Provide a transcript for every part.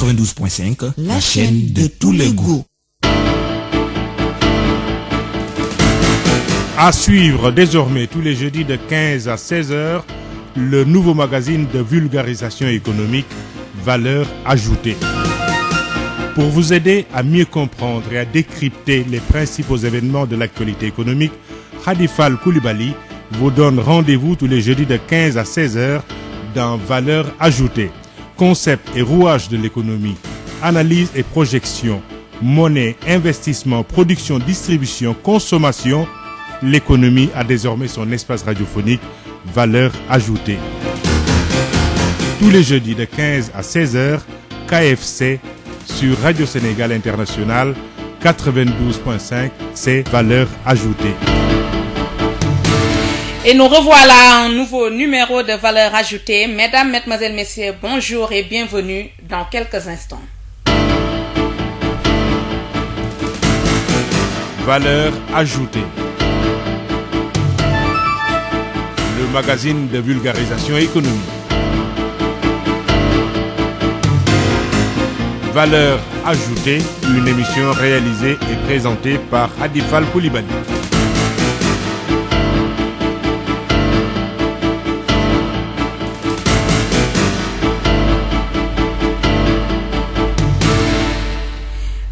92.5, la chaîne de tous les goûts. À suivre désormais tous les jeudis de 15 à 16h, le nouveau magazine de vulgarisation économique Valeurs ajoutées. Pour vous aider à mieux comprendre et à décrypter les principaux événements de l'actualité économique, Khadifal Koulibaly vous donne rendez-vous tous les jeudis de 15 à 16h dans Valeurs ajoutées. Concept et rouage de l'économie, analyse et projection, monnaie, investissement, production, distribution, consommation. L'économie a désormais son espace radiophonique Valeurs ajoutées. Tous les jeudis de 15 à 16h, KFC sur Radio Sénégal International 92.5, c'est Valeurs ajoutées. Et nous revoilà un nouveau numéro de Valeurs ajoutées. Mesdames, Mesdemoiselles, Messieurs, bonjour et bienvenue dans quelques instants. Valeurs ajoutées. Le magazine de vulgarisation économique. Valeurs ajoutées, une émission réalisée et présentée par Khadifal Koulibaly.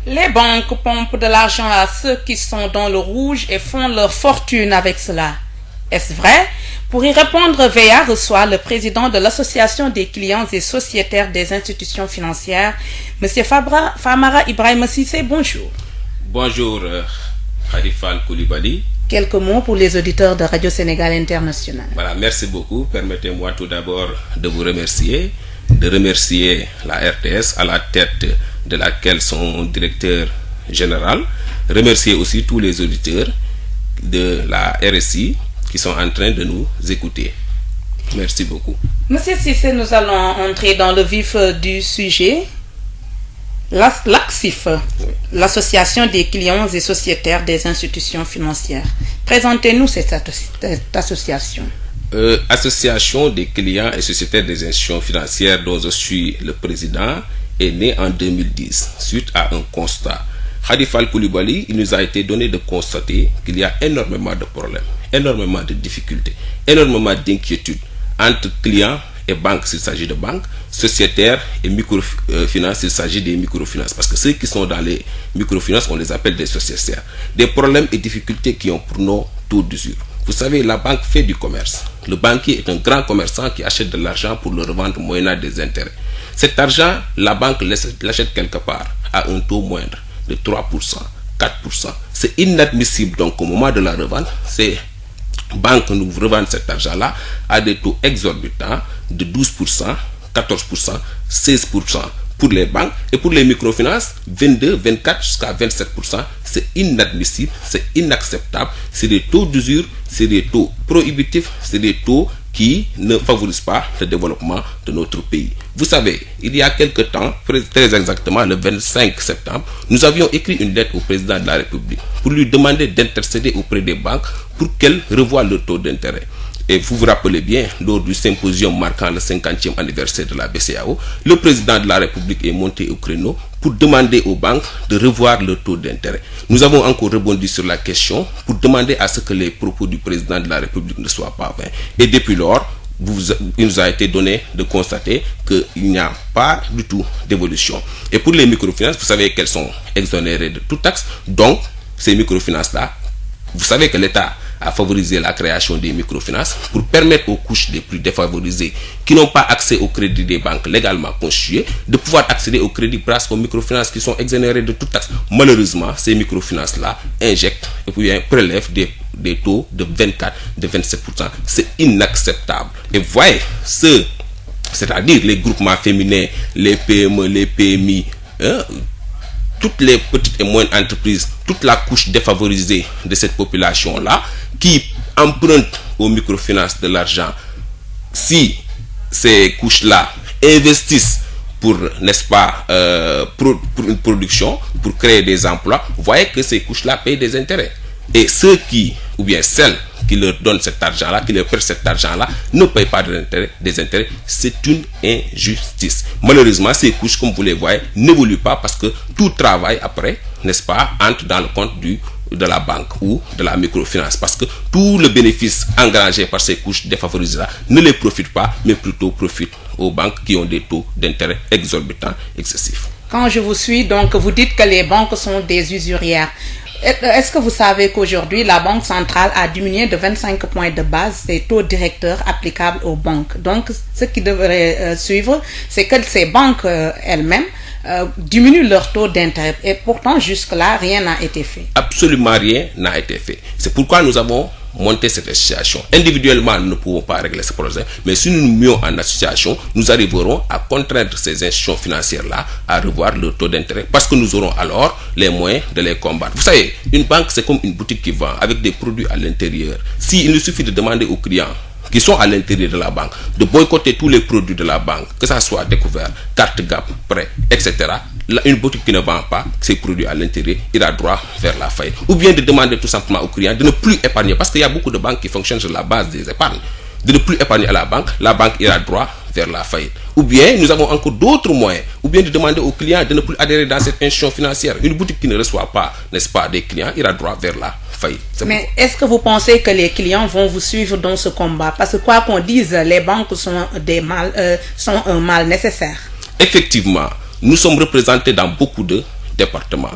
Les banques pompent de l'argent à ceux qui sont dans le rouge et font leur fortune avec cela. Est-ce vrai? Pour y répondre, VA reçoit le président de l'Association des clients et sociétaires des institutions financières, M. Famara Ibrahim Sissé. Bonjour. Bonjour, Khadifal Koulibaly. Quelques mots pour les auditeurs de Radio Sénégal International. Voilà, merci beaucoup. Permettez-moi tout d'abord de vous remercier, de remercier la RTS à la tête de laquelle son directeur général, remercier aussi tous les auditeurs de la RSI qui sont en train de nous écouter. Merci beaucoup. Monsieur Sissé, nous allons entrer dans le vif du sujet. L'ACSIF, oui. L'Association des clients et sociétaires des institutions financières. Présentez-nous cette association. Association des clients et sociétaires des institutions financières dont je suis le président est née en 2010 suite à un constat. Khadifal Koulibaly, il nous a été donné de constater qu'il y a énormément de problèmes, énormément de difficultés, énormément d'inquiétudes entre clients et banques s'il s'agit de banques, sociétaires et microfinances s'il s'agit des microfinances. Parce que ceux qui sont dans les microfinances, on les appelle des sociétaires. Des problèmes et difficultés qui ont pour nos taux d'usure. Vous savez, la banque fait du commerce. Le banquier est un grand commerçant qui achète de l'argent pour le revendre moyennant des intérêts. Cet argent, la banque l'achète quelque part à un taux moindre de 3%, 4%. C'est inadmissible donc au moment de la revente, ces banques nous revendent cet argent-là à des taux exorbitants de 12%, 14%, 16% pour les banques et pour les microfinances, 22, 24 jusqu'à 27%. C'est inadmissible, c'est inacceptable. C'est des taux d'usure, c'est des taux prohibitifs, c'est des taux qui ne favorisent pas le développement de notre pays. Vous savez, il y a quelque temps, très exactement le 25 septembre, nous avions écrit une lettre au président de la République pour lui demander d'intercéder auprès des banques pour qu'elles revoient le taux d'intérêt. Et vous vous rappelez bien, lors du symposium marquant le 50e anniversaire de la BCEAO, le président de la République est monté au créneau pour demander aux banques de revoir le taux d'intérêt. Nous avons encore rebondi sur la question pour demander à ce que les propos du président de la République ne soient pas vains. Et depuis lors, il nous a été donné de constater qu'il n'y a pas du tout d'évolution. Et pour les microfinances, vous savez qu'elles sont exonérées de toute taxe. Donc, ces microfinances-là, vous savez que l'État a favorisé la création des microfinances pour permettre aux couches les plus défavorisées qui n'ont pas accès au crédit des banques légalement constituées de pouvoir accéder au crédit grâce aux microfinances qui sont exonérées de toute taxe. Malheureusement, ces microfinances-là injectent et puis prélèvent des taux de 24, de 27%. C'est inacceptable. Et voyez, c'est-à-dire les groupements féminins, les PME, les PMI, toutes les petites et moyennes entreprises, toute la couche défavorisée de cette population-là, qui empruntent aux microfinances de l'argent, si ces couches-là investissent pour, n'est-ce pas, pour une production, pour créer des emplois, vous voyez que ces couches-là payent des intérêts. Et ceux qui, ou bien celles qui leur donne cet argent-là, qui leur prête cet argent-là, ne paye pas des intérêts. C'est une injustice. Malheureusement, ces couches, comme vous les voyez, n'évoluent pas parce que tout travail après, n'est-ce pas, entre dans le compte de la banque ou de la microfinance, parce que tout le bénéfice engrangé par ces couches défavorisées-là ne les profite pas, mais plutôt profite aux banques qui ont des taux d'intérêt exorbitants, excessifs. Quand je vous suis, donc, vous dites que les banques sont des usurières. Est-ce que vous savez qu'aujourd'hui, la Banque centrale a diminué de 25 points de base ses taux directeurs applicables aux banques? Donc, ce qui devrait suivre, c'est que ces banques elles-mêmes diminuent leur taux d'intérêt. Et pourtant, jusque-là, rien n'a été fait. Absolument rien n'a été fait. C'est pourquoi nous avons monté cette association. Individuellement, nous ne pouvons pas régler ce problème, mais si nous nous mettons en association, nous arriverons à contraindre ces institutions financières-là à revoir leur taux d'intérêt, parce que nous aurons alors les moyens de les combattre. Vous savez, une banque, c'est comme une boutique qui vend avec des produits à l'intérieur. Il nous suffit de demander aux clients qui sont à l'intérieur de la banque de boycotter tous les produits de la banque, que ça soit découvert, carte GAB, prêt, etc. Une boutique qui ne vend pas ces produits à l'intérieur ira droit vers la faillite. Ou bien de demander tout simplement aux clients de ne plus épargner, parce qu'il y a beaucoup de banques qui fonctionnent sur la base des épargnes. De ne plus épargner à la banque ira droit vers la faillite. Ou bien nous avons encore d'autres moyens, ou bien de demander aux clients de ne plus adhérer dans cette institution financière. Une boutique qui ne reçoit pas, n'est-ce pas, des clients ira droit vers la faillite. Mais est-ce que vous pensez que les clients vont vous suivre dans ce combat? Parce que quoi qu'on dise, les banques sont un mal nécessaire. Effectivement, nous sommes représentés dans beaucoup de départements.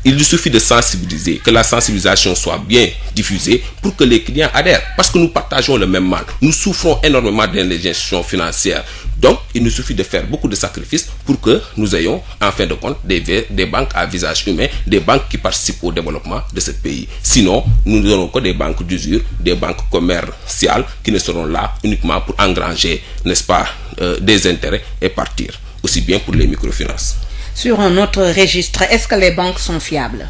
Il suffit de sensibiliser, que la sensibilisation soit bien diffusée pour que les clients adhèrent. Parce que nous partageons le même mal. Nous souffrons énormément dans les institutions financières. Donc, il nous suffit de faire beaucoup de sacrifices pour que nous ayons, en fin de compte, des banques à visage humain, des banques qui participent au développement de ce pays. Sinon, nous n'aurons que des banques d'usure, des banques commerciales qui ne seront là uniquement pour engranger, n'est-ce pas, des intérêts et partir. Aussi bien pour les microfinances. Sur un autre registre, est-ce que les banques sont fiables?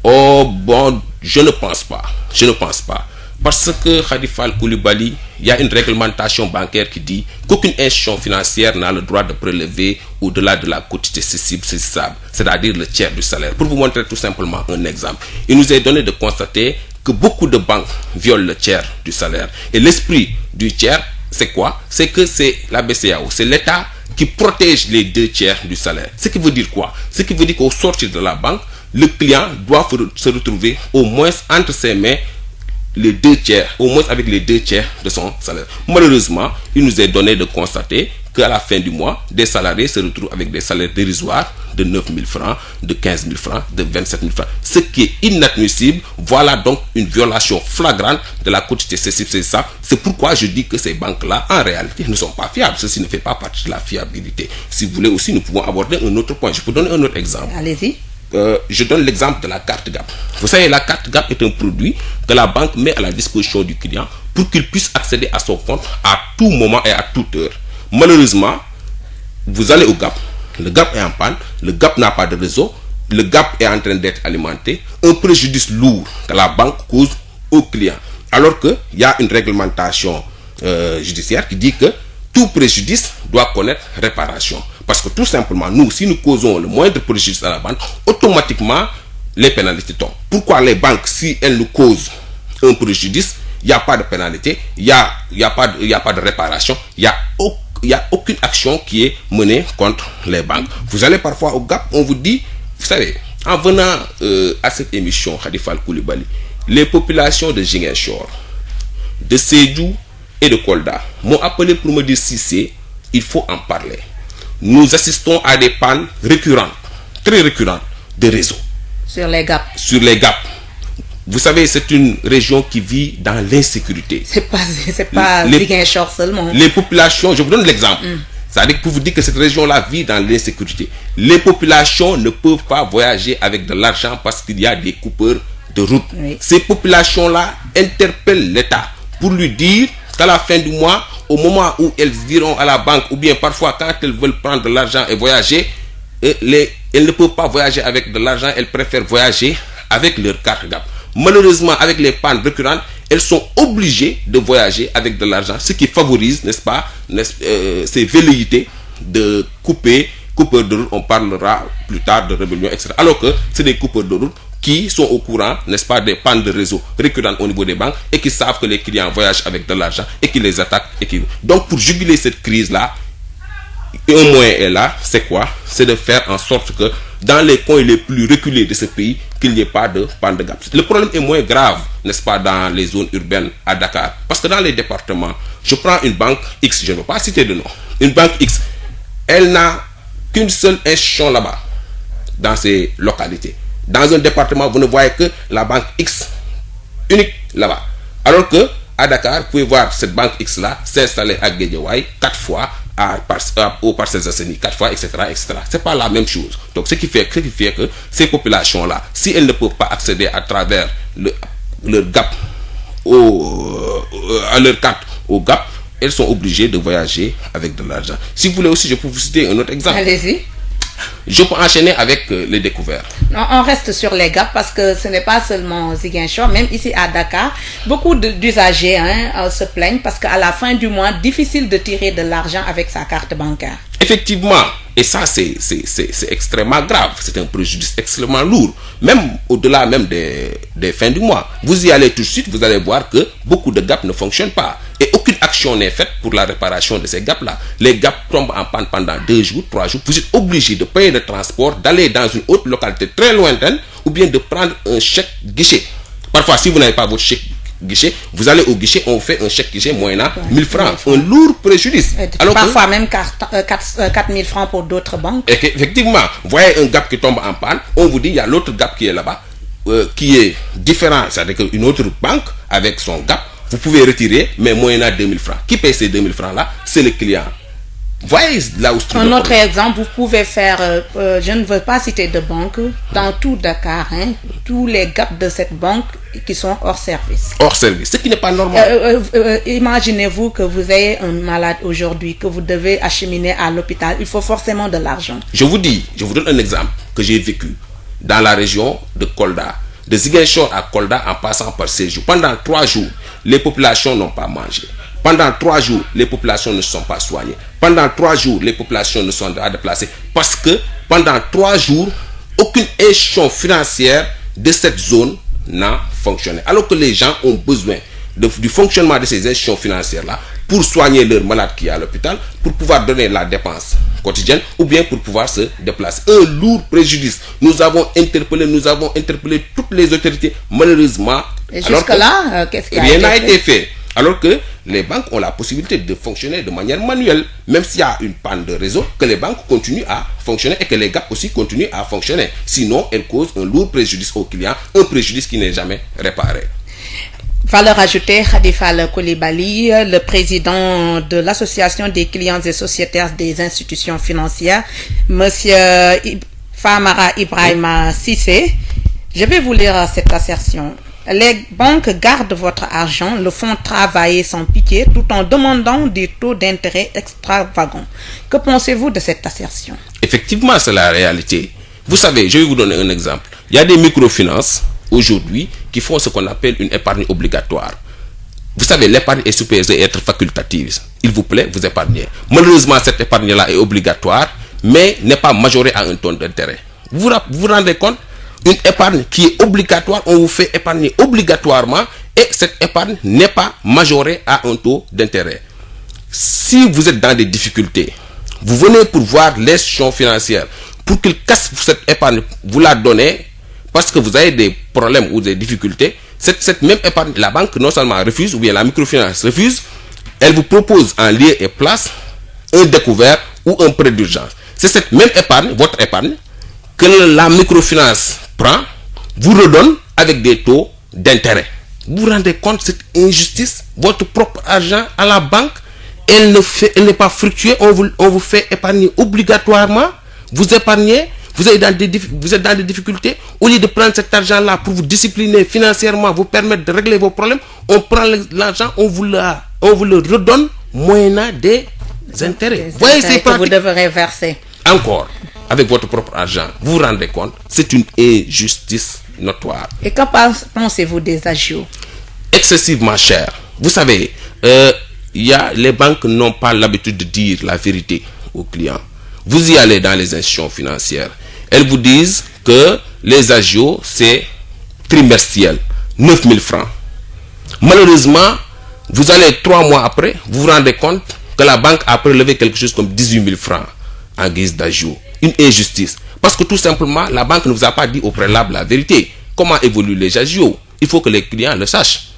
Oh bon, je ne pense pas. Je ne pense pas. Parce que Khalifa Koulibaly, il y a une réglementation bancaire qui dit qu'aucune institution financière n'a le droit de prélever au-delà de la quotité cessible, c'est-à-dire le tiers du salaire. Pour vous montrer tout simplement un exemple, il nous est donné de constater que beaucoup de banques violent le tiers du salaire. Et l'esprit du tiers, c'est quoi? C'est que c'est la BCEAO, c'est l'État qui protège les 2 tiers du salaire. Ce qui veut dire quoi? Ce qui veut dire qu'au sortir de la banque, le client doit se retrouver au moins entre ses mains les 2 tiers, au moins avec les 2 tiers de son salaire. Malheureusement, il nous est donné de constater qu'à la fin du mois, des salariés se retrouvent avec des salaires dérisoires de 9 000 francs, de 15 000 francs, de 27 000 francs. Ce qui est inadmissible. Voilà donc une violation flagrante de la quotité cessible. C'est pourquoi je dis que ces banques-là, en réalité, ne sont pas fiables. Ceci ne fait pas partie de la fiabilité. Si vous voulez aussi, nous pouvons aborder un autre point. Je peux donner un autre exemple. Allez-y. Je donne l'exemple de la carte GAB. Vous savez, la carte GAB est un produit que la banque met à la disposition du client pour qu'il puisse accéder à son compte à tout moment et à toute heure. Malheureusement, vous allez au GAB, le GAB est en panne, le GAB n'a pas de réseau, le GAB est en train d'être alimenté, un préjudice lourd que la banque cause au client. Alors qu'il y a une réglementation judiciaire qui dit que tout préjudice doit connaître réparation. Parce que tout simplement, nous, si nous causons le moindre préjudice à la banque, automatiquement, les pénalités tombent. Pourquoi les banques, si elles nous causent un préjudice, il n'y a pas de pénalité, il n'y a pas de réparation, il n'y a aucune action qui est menée contre les banques. Vous allez parfois au GAB, on vous dit, vous savez, en venant à cette émission, Khalifa Koulibaly, les populations de Ziguinchor, de Sédhiou et de Kolda m'ont appelé pour me dire si il faut en parler. Nous assistons à des pannes récurrentes, très récurrentes, de réseaux. Sur les GAB. Sur les GAB. Vous savez, c'est une région qui vit dans l'insécurité. C'est pas Ziguinchor seulement. Les populations, je vous donne l'exemple. C'est-à-dire pour vous dire que cette région-là vit dans l'insécurité. Les populations ne peuvent pas voyager avec de l'argent parce qu'il y a des coupeurs de route. Oui. Ces populations-là interpellent l'État pour lui dire qu'à la fin du mois, au moment où elles iront à la banque, ou bien parfois quand elles veulent prendre de l'argent et voyager, elles ne peuvent pas voyager avec de l'argent, elles préfèrent voyager avec leur carte GAB. Malheureusement, avec les pannes récurrentes, elles sont obligées de voyager avec de l'argent, ce qui favorise, n'est-ce pas, ces velléités de coupeurs de route. On parlera plus tard de rébellion, etc. Alors que c'est des coupeurs de route qui sont au courant, n'est-ce pas, des pannes de réseau récurrentes au niveau des banques et qui savent que les clients voyagent avec de l'argent et qui les attaquent. Donc, pour juguler cette crise-là, un moyen est là, c'est quoi? C'est de faire en sorte que dans les coins les plus reculés de ce pays, qu'il n'y ait pas de panne de gap. Le problème est moins grave, n'est-ce pas, dans les zones urbaines à Dakar. Parce que dans les départements, je prends une banque X, je ne veux pas citer de nom, une banque X, elle n'a qu'une seule institution là-bas, dans ces localités. Dans un département, vous ne voyez que la banque X unique là-bas. Alors que à Dakar, vous pouvez voir cette banque X-là s'installer à Guédiawaye 4 fois, au Parcelles Assainies 4 fois, etc., etc. C'est pas la même chose. Donc, ce qui fait que ces populations-là, si elles ne peuvent pas accéder à travers leur gap, à leur carte au gap, elles sont obligées de voyager avec de l'argent. Si vous voulez aussi, je peux vous citer un autre exemple. Allez-y. Je peux enchaîner avec les découvertes. Non, on reste sur les gaps parce que ce n'est pas seulement Ziguinchor, même ici à Dakar, beaucoup d'usagers se plaignent parce qu'à la fin du mois, difficile de tirer de l'argent avec sa carte bancaire. Effectivement, et ça c'est extrêmement grave, c'est un préjudice extrêmement lourd, même au-delà même des fins du mois. Vous y allez tout de suite, vous allez voir que beaucoup de gaps ne fonctionnent pas et aucune action n'est faite pour la réparation de ces gaps-là. Les gaps tombent en panne pendant 2 jours, 3 jours, vous êtes obligé de payer le transport, d'aller dans une autre localité très lointaine ou bien de prendre un chèque guichet. Parfois, si vous n'avez pas votre chèque guichet, vous allez au guichet, on fait un chèque guichet moyennant 1000 francs, un lourd préjudice. Alors parfois même 4000 francs pour d'autres banques. Effectivement, vous voyez un gap qui tombe en panne, on vous dit il y a l'autre gap qui est là-bas, qui est différent, c'est-à-dire qu'une autre banque avec son gap, vous pouvez retirer, mais moyennant 2000 francs. Qui paye ces 2000 francs-là? C'est le client. Voyez là où se trouve. Un autre exemple, vous pouvez faire, je ne veux pas citer de banque, dans tout Dakar, tous les gaps de cette banque qui sont hors service. Hors service, ce qui n'est pas normal. Imaginez-vous que vous ayez un malade aujourd'hui, que vous devez acheminer à l'hôpital, il faut forcément de l'argent. Je vous donne un exemple que j'ai vécu dans la région de Kolda. De Ziguinchor à Kolda en passant par Sédhiou. Pendant 3 jours, les populations n'ont pas mangé. Pendant 3 jours, les populations ne sont pas soignées. Pendant 3 jours, les populations ne sont pas déplacées. Parce que pendant 3 jours, aucune institution financière de cette zone n'a fonctionné. Alors que les gens ont besoin du fonctionnement de ces institutions financières-là pour soigner leurs malades qui sont à l'hôpital, pour pouvoir donner la dépense quotidienne ou bien pour pouvoir se déplacer. Un lourd préjudice. Nous avons interpellé toutes les autorités, malheureusement. Et jusque-là, qu'est-ce qui a rien n'a été fait. Alors que les banques ont la possibilité de fonctionner de manière manuelle. Même s'il y a une panne de réseau, que les banques continuent à fonctionner et que les gaps aussi continuent à fonctionner. Sinon, elles causent un lourd préjudice aux clients, un préjudice qui n'est jamais réparé. Valeur ajoutée, Khadifal Coulibaly, le président de l'Association des clients et sociétaires des institutions financières, Monsieur Famara Ibrahima Sissé. Je vais vous lire cette assertion. Les banques gardent votre argent, le font travailler sans pitié, tout en demandant des taux d'intérêt extravagants. Que pensez-vous de cette assertion? Effectivement, c'est la réalité. Vous savez, je vais vous donner un exemple. Il y a des microfinances aujourd'hui qui font ce qu'on appelle une épargne obligatoire. Vous savez, l'épargne est supposée être facultative. Il vous plaît, vous épargnez. Malheureusement, cette épargne-là est obligatoire, mais n'est pas majorée à un taux d'intérêt. Vous vous rendez compte? Une épargne qui est obligatoire, on vous fait épargner obligatoirement et cette épargne n'est pas majorée à un taux d'intérêt. Si vous êtes dans des difficultés, vous venez pour voir l'institution financière pour qu'il casse cette épargne, vous la donnez parce que vous avez des problèmes ou des difficultés. Cette même épargne, la banque non seulement refuse, ou bien la microfinance refuse, elle vous propose en lieu et place un découvert ou un prêt d'urgence. C'est cette même épargne, votre épargne, que la microfinance prend, vous redonne avec des taux d'intérêt. Vous vous rendez compte de cette injustice? Votre propre argent à la banque, elle n'est pas fructueuse, on vous fait épargner obligatoirement, vous épargnez, vous êtes dans des difficultés, au lieu de prendre cet argent-là pour vous discipliner financièrement, vous permettre de régler vos problèmes, on prend l'argent, on vous le redonne moyennant des intérêts. Voyez, c'est que vous devrez verser. Encore, avec votre propre argent, vous vous rendez compte, c'est une injustice notoire. Et que pensez-vous des agios? Excessivement cher. Vous savez, les banques n'ont pas l'habitude de dire la vérité aux clients. Vous y allez dans les institutions financières, elles vous disent que les agios, c'est trimestriel, 9 000 francs. Malheureusement, vous allez 3 mois après, vous vous rendez compte que la banque a prélevé quelque chose comme 18 000 francs en guise d'ajout. Une injustice. Parce que tout simplement, la banque ne vous a pas dit au préalable la vérité. Comment évoluent les agios? Il faut que les clients le sachent.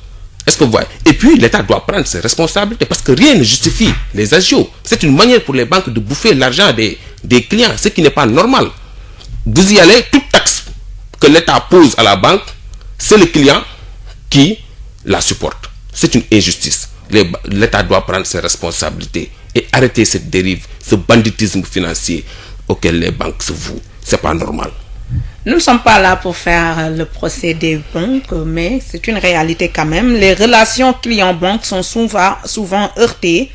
Est-ce que vous voyez? Et puis, l'État doit prendre ses responsabilités parce que rien ne justifie les agios. C'est une manière pour les banques de bouffer l'argent des clients, ce qui n'est pas normal. Vous y allez, toute taxe que l'État pose à la banque, c'est le client qui la supporte. C'est une injustice. L'État doit prendre ses responsabilités et arrêter cette dérive, ce banditisme financier auquel les banques se vouent. C'est pas normal. Nous ne sommes pas là pour faire le procès des banques, mais c'est une réalité quand même. Les relations client-banque sont souvent heurtées.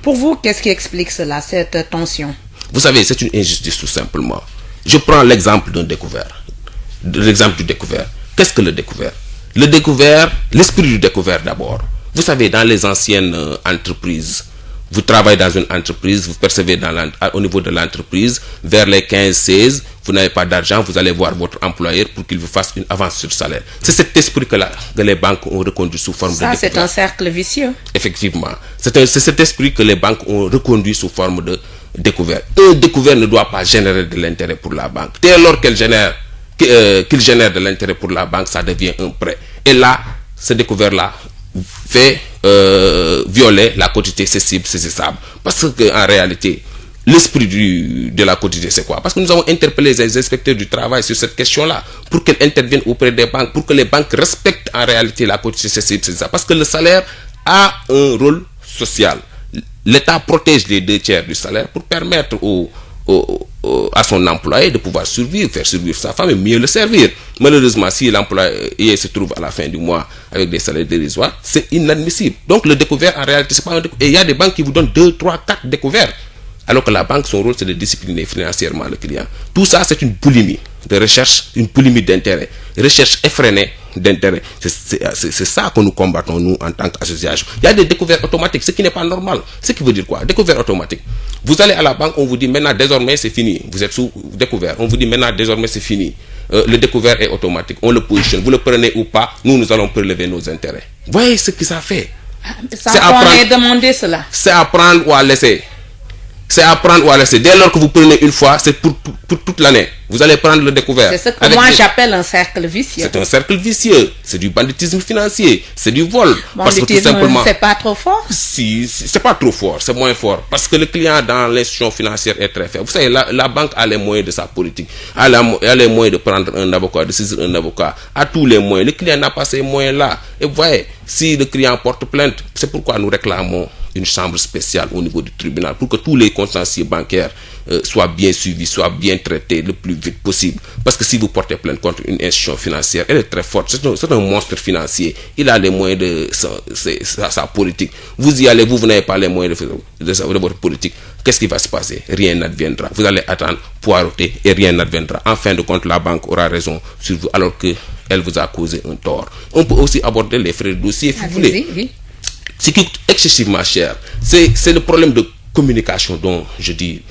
Pour vous, qu'est-ce qui explique cela, cette tension? Vous savez, c'est une injustice tout simplement. Je prends l'exemple d'un découvert. L'exemple du découvert. Qu'est-ce que le découvert? Le découvert, l'esprit du découvert d'abord. Vous savez, dans les anciennes entreprises, vous travaillez dans une entreprise, vous percevez au niveau de l'entreprise, vers les 15-16, vous n'avez pas d'argent, vous allez voir votre employeur pour qu'il vous fasse une avance sur salaire. C'est cet esprit que les banques ont reconduit sous forme de découvert. Ça, c'est un cercle vicieux. Effectivement. C'est cet esprit que les banques ont reconduit sous forme de découvert. Un découvert ne doit pas générer de l'intérêt pour la banque. Dès lors qu'il génère de l'intérêt pour la banque, ça devient un prêt. Et là, ce découvert-là fait violer la quotité cessible, saisissable. Parce qu'en réalité, l'esprit de la quotité, c'est quoi? Parce que nous avons interpellé les inspecteurs du travail sur cette question-là, pour qu'elles interviennent auprès des banques, pour que les banques respectent en réalité la quotité cessible, saisissable. Parce que le salaire a un rôle social. L'État protège les 2/3 du salaire pour permettre à son employé de pouvoir survivre, faire survivre sa femme et mieux le servir. Malheureusement, si l'employé se trouve à la fin du mois avec des salaires dérisoires, c'est inadmissible. Donc le découvert, en réalité, c'est pas un découvert. Et il y a des banques qui vous donnent 2, 3, 4 découverts. Alors que la banque, son rôle, c'est de discipliner financièrement le client. Tout ça, c'est une boulimie de recherche, une boulimie d'intérêt. Recherche effrénée d'intérêt. C'est ça que nous combattons, nous, en tant qu'association. Il y a des découvertes automatiques, ce qui n'est pas normal. Ce qui veut dire quoi? Découvert automatique. Vous allez à la banque, on vous dit maintenant, désormais, c'est fini. Vous êtes sous découvert. On vous dit maintenant, désormais, c'est fini. Le découvert est automatique. On le positionne. Vous le prenez ou pas, nous allons prélever nos intérêts. Voyez ce que ça fait. Ça on est demandé cela. C'est à prendre ou à laisser. C'est à prendre ou à laisser. Dès lors que vous prenez une fois, c'est pour toute l'année. Vous allez prendre le découvert. C'est ce que moi j'appelle un cercle vicieux. C'est un cercle vicieux. C'est du banditisme financier. C'est du vol. Parce que tout simplement, c'est pas trop fort. Si, c'est pas trop fort. C'est moins fort. Parce que le client dans l'institution financière est très faible. Vous savez, la banque a les moyens de sa politique. Elle a les moyens de prendre un avocat, de saisir un avocat. A tous les moyens. Le client n'a pas ces moyens-là. Et vous voyez, si le client porte plainte, c'est pourquoi nous réclamons une chambre spéciale au niveau du tribunal pour que tous les contentieux bancaires soient bien suivis, soient bien traités le plus vite possible. Parce que si vous portez plainte contre une institution financière, elle est très forte. C'est un monstre financier. Il a les moyens de sa politique. Vous y allez, vous n'avez pas les moyens de votre politique. Qu'est-ce qui va se passer? Rien n'adviendra. Vous allez attendre, poireauter et rien n'adviendra. En fin de compte, la banque aura raison sur vous alors qu'elle vous a causé un tort. On peut aussi aborder les frais de dossier si vous voulez. Oui. Ce qui coûte excessivement cher, c'est le problème de communication dont je dis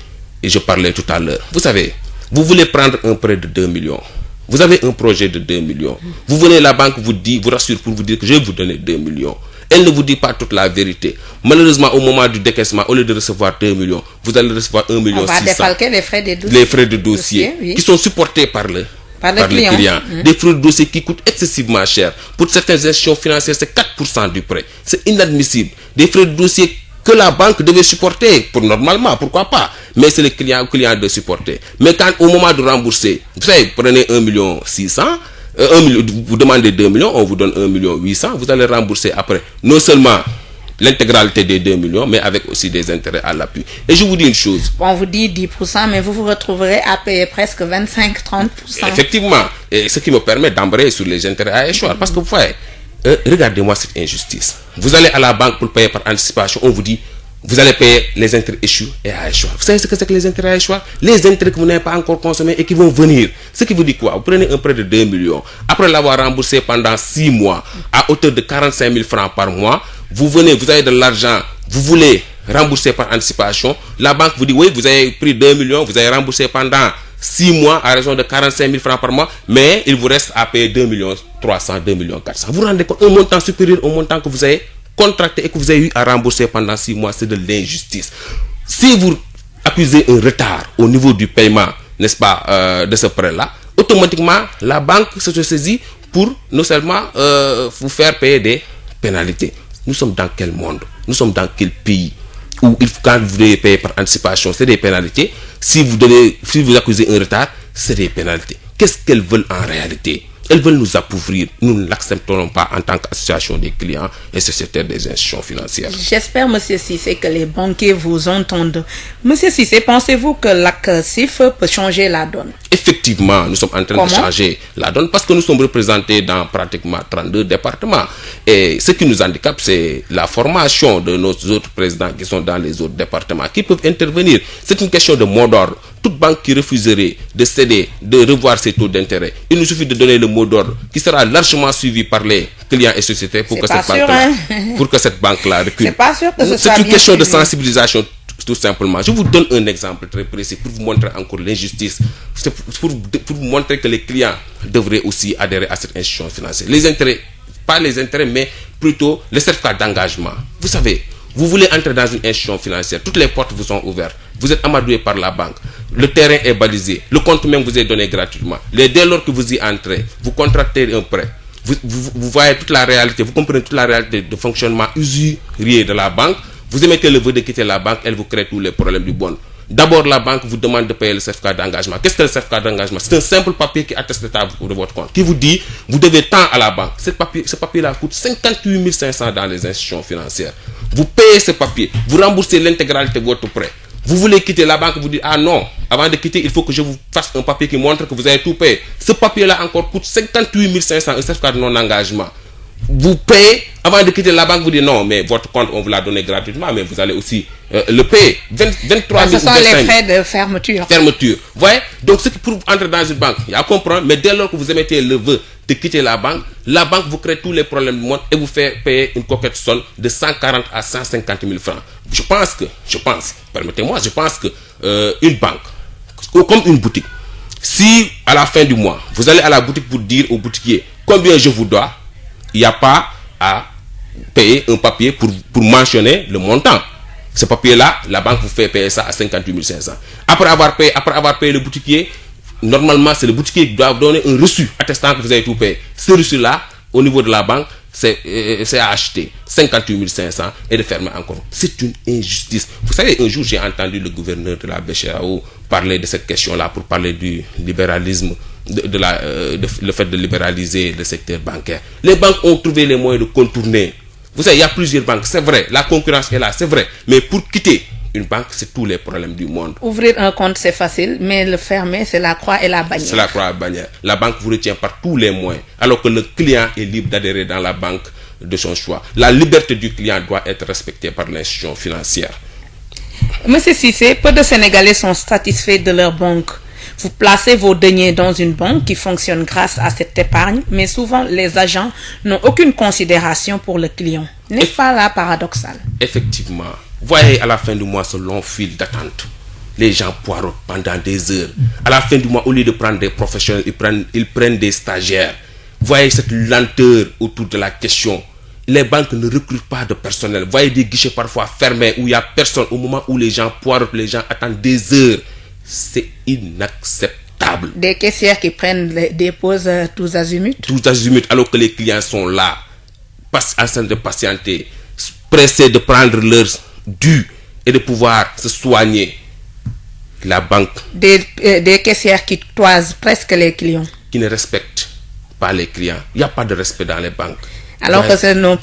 et je parlais tout à l'heure. Vous savez, vous voulez prendre un prêt de 2 millions. Vous avez un projet de 2 millions. Vous venez, la banque vous rassure pour vous dire que je vais vous donner 2 millions. Elle ne vous dit pas toute la vérité. Malheureusement, au moment du décaissement, au lieu de recevoir 2 millions, vous allez recevoir 1 million 600. On va défalquer les frais de dossier. Les frais de dossier oui. Qui sont supportés par le client. Des frais de dossier qui coûtent excessivement cher. Pour certaines institutions financières, c'est 4% du prêt. C'est inadmissible. Des frais de dossier que la banque devait supporter, normalement, pourquoi pas. Mais c'est le client de supporter. Mais quand au moment de rembourser, vous savez, prenez 1 million 600, vous demandez 2 millions, on vous donne 1 million 800, vous allez rembourser après. Non seulement l'intégralité des 2 millions, mais avec aussi des intérêts à l'appui. Et je vous dis une chose. On vous dit 10%, mais vous vous retrouverez à payer presque 25-30%. Effectivement. Et ce qui me permet d'embrayer sur les intérêts à échoir. Parce que vous voyez, regardez-moi cette injustice. Vous allez à la banque pour payer par anticipation, on vous dit, vous allez payer les intérêts échus et à échoir. Vous savez ce que c'est que les intérêts à échoir? Les intérêts que vous n'avez pas encore consommés et qui vont venir. Ce qui vous dit quoi? Vous prenez un prêt de 2 millions. Après l'avoir remboursé pendant 6 mois, à hauteur de 45 000 francs par mois, vous venez, vous avez de l'argent, vous voulez rembourser par anticipation. La banque vous dit, oui, vous avez pris 2 millions, vous avez remboursé pendant 6 mois à raison de 45 000 francs par mois, mais il vous reste à payer 2 300 000, 2 400 000. Vous vous rendez compte, un montant supérieur au montant que vous avez contracté et que vous avez eu à rembourser pendant 6 mois, c'est de l'injustice. Si vous accusez un retard au niveau du paiement, n'est-ce pas, de ce prêt-là, automatiquement, la banque se saisit pour non seulement vous faire payer des pénalités. Nous sommes dans quel monde? Nous sommes dans quel pays où quand vous devez payer par anticipation, c'est des pénalités. Si vous accusez un retard, c'est des pénalités. Qu'est-ce qu'elles veulent en réalité? Elles veulent nous appauvrir. Nous ne l'accepterons pas en tant qu'association des clients et sociétaires des institutions financières. J'espère, Monsieur Cissé, que les banquiers vous entendent. Monsieur Cissé, pensez-vous que l'ACSIF peut changer la donne? Effectivement, nous sommes en train de changer la donne parce que nous sommes représentés dans pratiquement 32 départements. Et ce qui nous handicape, c'est la formation de nos autres présidents qui sont dans les autres départements, qui peuvent intervenir. C'est une question de mot d'ordre. Toute banque qui refuserait de céder, de revoir ses taux d'intérêt, il nous suffit de donner le mot d'ordre qui sera largement suivi par les clients et sociétés pour que cette banque-là recule. C'est pas sûr que ce soit C'est une bien question de suivi. sensibilisation, tout simplement. Je vous donne un exemple très précis pour vous montrer encore l'injustice. C'est pour vous montrer que les clients devraient aussi adhérer à cette institution financière. Les intérêts, pas les intérêts, mais plutôt les certificats d'engagement. Vous savez, vous voulez entrer dans une institution financière, toutes les portes vous sont ouvertes. Vous êtes amadoué par la banque. Le terrain est balisé. Le compte même vous est donné gratuitement. Dès lors que vous y entrez, vous contractez un prêt. Vous voyez toute la réalité, vous comprenez toute la réalité de fonctionnement usurier de la banque. Vous émettez le vœu de quitter la banque, elle vous crée tous les problèmes du bon. D'abord, la banque vous demande de payer le certificat d'engagement. Qu'est-ce que le certificat d'engagement? C'est un simple papier qui atteste l'état de votre compte, qui vous dit, vous devez tant à la banque. Ce papier-là coûte 58 500 dans les institutions financières. Vous payez ce papier, vous remboursez l'intégralité de votre prêt. Vous voulez quitter la banque, vous dites, ah non, avant de quitter, il faut que je vous fasse un papier qui montre que vous avez tout payé. Ce papier-là encore coûte 58 500, un certificat de non-engagement. Vous payez, avant de quitter la banque, vous dites non, mais votre compte, on vous l'a donné gratuitement, mais vous allez aussi le payer. 23 000 Ce sont les frais de fermeture. Vous voyez? Donc, ce qui pour entrer dans une banque, il y a à comprendre, mais dès lors que vous émettez le vœu de quitter la banque vous crée tous les problèmes du monde et vous fait payer une coquette somme de 140 à 150 000 francs. Je pense que une banque, comme une boutique, si à la fin du mois, vous allez à la boutique pour dire au boutiquier combien je vous dois, il n'y a pas à payer un papier pour mentionner le montant. Ce papier-là, la banque vous fait payer ça à 58 500. Après avoir payé le boutiquier, normalement, c'est le boutiquier qui doit donner un reçu attestant que vous avez tout payé. Ce reçu-là, au niveau de la banque, c'est à acheter 58 500 et de fermer encore. C'est une injustice. Vous savez, un jour, j'ai entendu le gouverneur de la BCEAO parler de cette question-là pour parler du libéralisme, le fait de libéraliser le secteur bancaire. Les banques ont trouvé les moyens de contourner. Vous savez, il y a plusieurs banques, c'est vrai, la concurrence est là, c'est vrai. Mais pour quitter une banque, c'est tous les problèmes du monde. Ouvrir un compte, c'est facile, mais le fermer, c'est la croix et la bannière. C'est la croix et la bannière. La banque vous retient par tous les moyens, alors que le client est libre d'adhérer dans la banque de son choix. La liberté du client doit être respectée par l'institution financière. Monsieur Cissé, peu de Sénégalais sont satisfaits de leur banque. Vous placez vos deniers dans une banque qui fonctionne grâce à cette épargne, mais souvent les agents n'ont aucune considération pour le client. N'est-ce pas là paradoxal? Effectivement. Voyez à la fin du mois ce long fil d'attente. Les gens poireautent pendant des heures. À la fin du mois, au lieu de prendre des professionnels, ils prennent des stagiaires. Voyez cette lenteur autour de la question. Les banques ne recrutent pas de personnel. Voyez des guichets parfois fermés où il n'y a personne. Au moment où les gens poireautent, les gens attendent des heures. C'est inacceptable. Des caissières qui prennent des pauses tous azimuts. Tous azimuts, alors que les clients sont là, en train de patienter, pressés de prendre leurs dus et de pouvoir se soigner. La banque. Des caissières qui toisent presque les clients. Qui ne respectent pas les clients. Il n'y a pas de respect dans les banques. Alors que c'est nos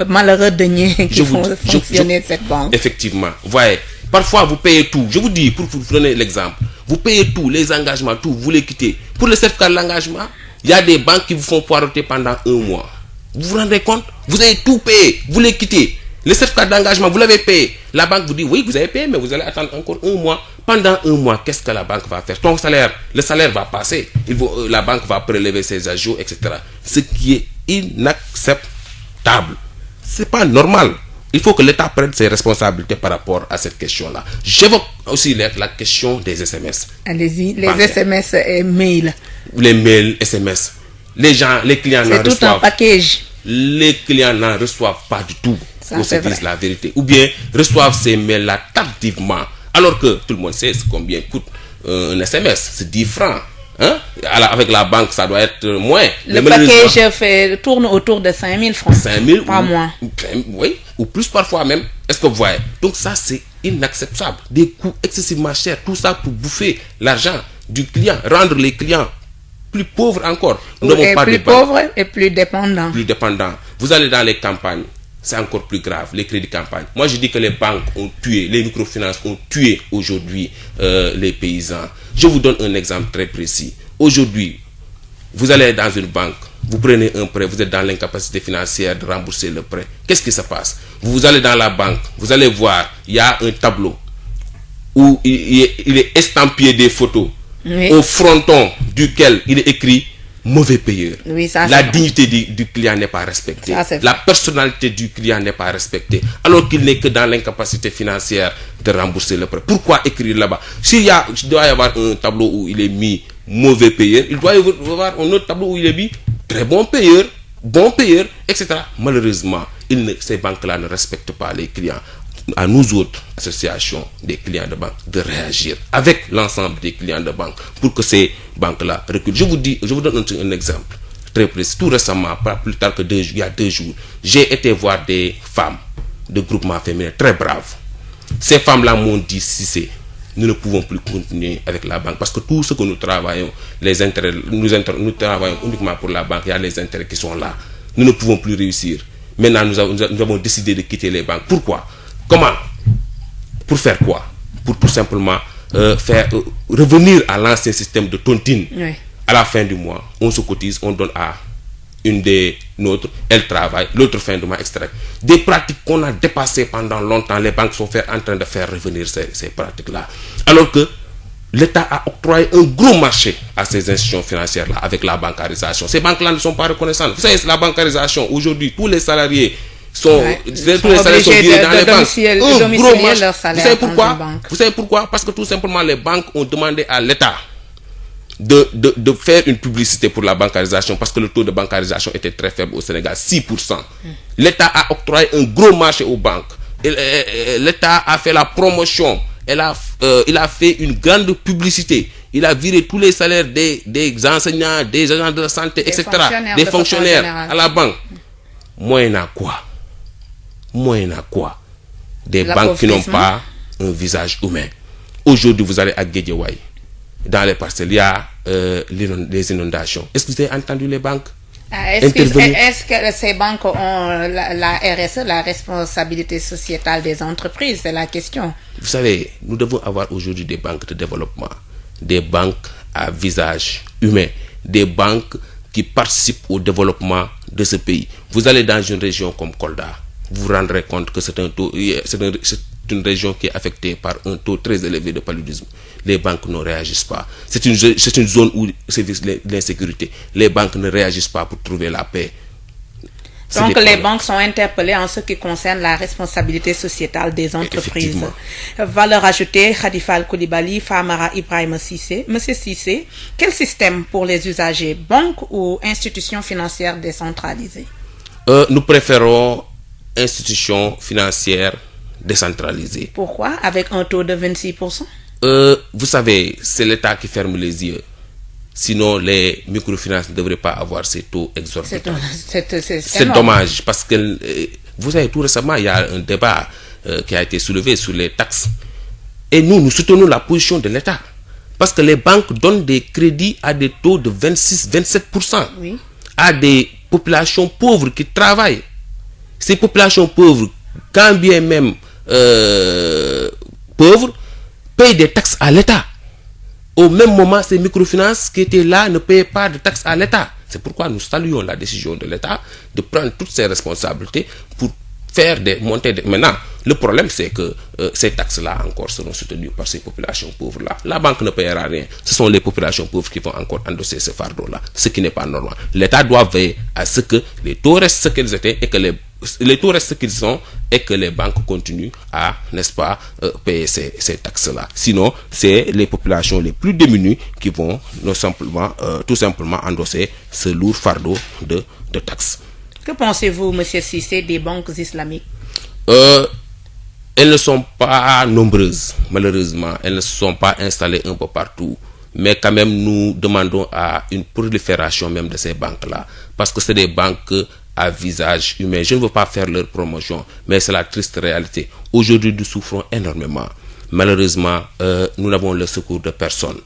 malheureux deniers qui font fonctionner cette banque. Effectivement. Voyez, parfois vous payez tout. Je vous dis, pour vous donner l'exemple, vous payez tout, les engagements, tout, vous les quittez. Pour le certificat de l'engagement, il y a des banques qui vous font poireauter pendant un mois. Vous vous rendez compte? Vous avez tout payé, vous les quittez. Le certificat d'engagement, vous l'avez payé. La banque vous dit, oui, vous avez payé, mais vous allez attendre encore un mois. Pendant un mois, qu'est-ce que la banque va faire? Ton salaire, le salaire va passer. La banque va prélever ses agios, etc. Ce qui est inacceptable. C'est pas normal. il faut que l'État prenne ses responsabilités par rapport à cette question-là. J'évoque aussi la question des SMS. Allez-y, les SMS et mails. Les mails, SMS. Les clients n'en reçoivent. C'est tout un package. Les clients n'en reçoivent pas du tout. Ça, on se dise la vérité. Ou bien reçoivent ces mails-là tardivement. Alors que tout le monde sait combien coûte un SMS. C'est 10 francs. Hein? Avec la banque, ça doit être moins. Le package tourne autour de 5 000 francs. 5 000 par mois. Oui, ou plus parfois même. Est-ce que vous voyez? Donc ça, c'est inacceptable. Des coûts excessivement chers. Tout ça pour bouffer l'argent du client. Rendre les clients plus pauvres encore. Plus pauvres et plus dépendants. Plus dépendants. Vous allez dans les campagnes. C'est encore plus grave, les crédits campagne. Moi, je dis que les banques ont tué, les microfinances ont tué aujourd'hui les paysans. Je vous donne un exemple très précis. Aujourd'hui, vous allez dans une banque, vous prenez un prêt, vous êtes dans l'incapacité financière de rembourser le prêt. Qu'est-ce qui se passe? Vous allez dans la banque, vous allez voir, il y a un tableau où il est estampillé des photos, oui, au fronton duquel il est écrit mauvais payeur. Oui, ça, la dignité du client n'est pas respectée. Ça, la personnalité du client n'est pas respectée. Alors qu'il n'est que dans l'incapacité financière de rembourser le prêt. Pourquoi écrire là-bas? S'il doit y avoir un tableau où il est mis mauvais payeur, il doit y avoir un autre tableau où il est mis très bon payeur, etc. Malheureusement, ces banques-là ne respectent pas les clients. À nous autres, associations des clients de banque, de réagir avec l'ensemble des clients de banque pour que ces banques-là reculent. Je vous donne un exemple très précis. Tout récemment, pas plus tard que il y a 2 jours, j'ai été voir des femmes de groupement féminin très braves. Ces femmes-là m'ont dit, Cissé, nous ne pouvons plus continuer avec la banque parce que tout ce que nous travaillons, les intérêts, nous travaillons uniquement pour la banque. Il y a les intérêts qui sont là. Nous ne pouvons plus réussir. Maintenant, nous avons décidé de quitter les banques. Pourquoi? Comment? Pour faire quoi? Pour tout simplement revenir à l'ancien système de tontine. Oui. À la fin du mois, on se cotise, on donne à une des nôtres, elle travaille, l'autre fin du mois extrait. Des pratiques qu'on a dépassées pendant longtemps, les banques sont en train de faire revenir ces pratiques-là. Alors que l'État a octroyé un gros marché à ces institutions financières-là avec la bancarisation. Ces banques-là ne sont pas reconnaissantes. Vous savez, la bancarisation, aujourd'hui, tous les salariés sont obligés dans les banques. Vous savez pourquoi? Vous savez pourquoi? Parce que tout simplement les banques ont demandé à l'État de faire une publicité pour la bancarisation parce que le taux de bancarisation était très faible au Sénégal, 6%. L'État a octroyé un gros marché aux banques. L'État a fait la promotion. Il a fait une grande publicité. Il a viré tous les salaires des enseignants, des agents de santé, etc. Des fonctionnaires à la banque. Moyennant quoi? Des banques qui n'ont pas un visage humain. Aujourd'hui, vous allez à Guédiawaye, dans les parcelles, il y a les inondations. Est-ce que vous avez entendu les banques intervenir? Est-ce que ces banques ont la RSE, la responsabilité sociétale des entreprises? C'est la question. Vous savez, nous devons avoir aujourd'hui des banques de développement, des banques à visage humain, des banques qui participent au développement de ce pays. Vous allez dans une région comme Kolda, vous vous rendrez compte que c'est une région qui est affectée par un taux très élevé de paludisme. Les banques ne réagissent pas. C'est une zone où sévit l'insécurité. Les banques ne réagissent pas pour trouver la paix. Donc les banques sont interpellées en ce qui concerne la responsabilité sociétale des entreprises. Valeur ajoutée, Khadifal Koulibaly, Famara Ibrahima Cissé. Monsieur Cissé, quel système pour les usagers, banque ou institutions financières décentralisées? Nous préférons institutions financières décentralisées. Pourquoi? Avec un taux de 26%? Vous savez, c'est l'État qui ferme les yeux. Sinon, les microfinances ne devraient pas avoir ces taux exorbitants. C'est dommage parce que, vous savez, tout récemment, il y a un débat qui a été soulevé sur les taxes. Et nous soutenons la position de l'État. Parce que les banques donnent des crédits à des taux de 26-27%. Oui. À des populations pauvres qui travaillent. Ces populations pauvres, quand bien même pauvres, payent des taxes à l'État. Au même moment, ces microfinances qui étaient là ne payaient pas de taxes à l'État. C'est pourquoi nous saluons la décision de l'État de prendre toutes ses responsabilités pour faire des montées de... Maintenant, le problème, c'est que ces taxes-là encore seront soutenues par ces populations pauvres-là. La banque ne paiera rien. Ce sont les populations pauvres qui vont encore endosser ce fardeau-là, ce qui n'est pas normal. L'État doit veiller à ce que les taux restent ce qu'ils étaient et que les taux restent ce qu'ils sont et que les banques continuent à, n'est-ce pas, payer ces taxes-là. Sinon, c'est les populations les plus démunies qui vont tout simplement endosser ce lourd fardeau de taxes. Que pensez-vous, M. Cissé, des banques islamiques? Elles ne sont pas nombreuses, malheureusement. Elles ne se sont pas installées un peu partout. Mais quand même, nous demandons à une prolifération même de ces banques-là. Parce que c'est des banques à visage humain. Je ne veux pas faire leur promotion, mais c'est la triste réalité. Aujourd'hui, nous souffrons énormément. Malheureusement, nous n'avons le secours de personne.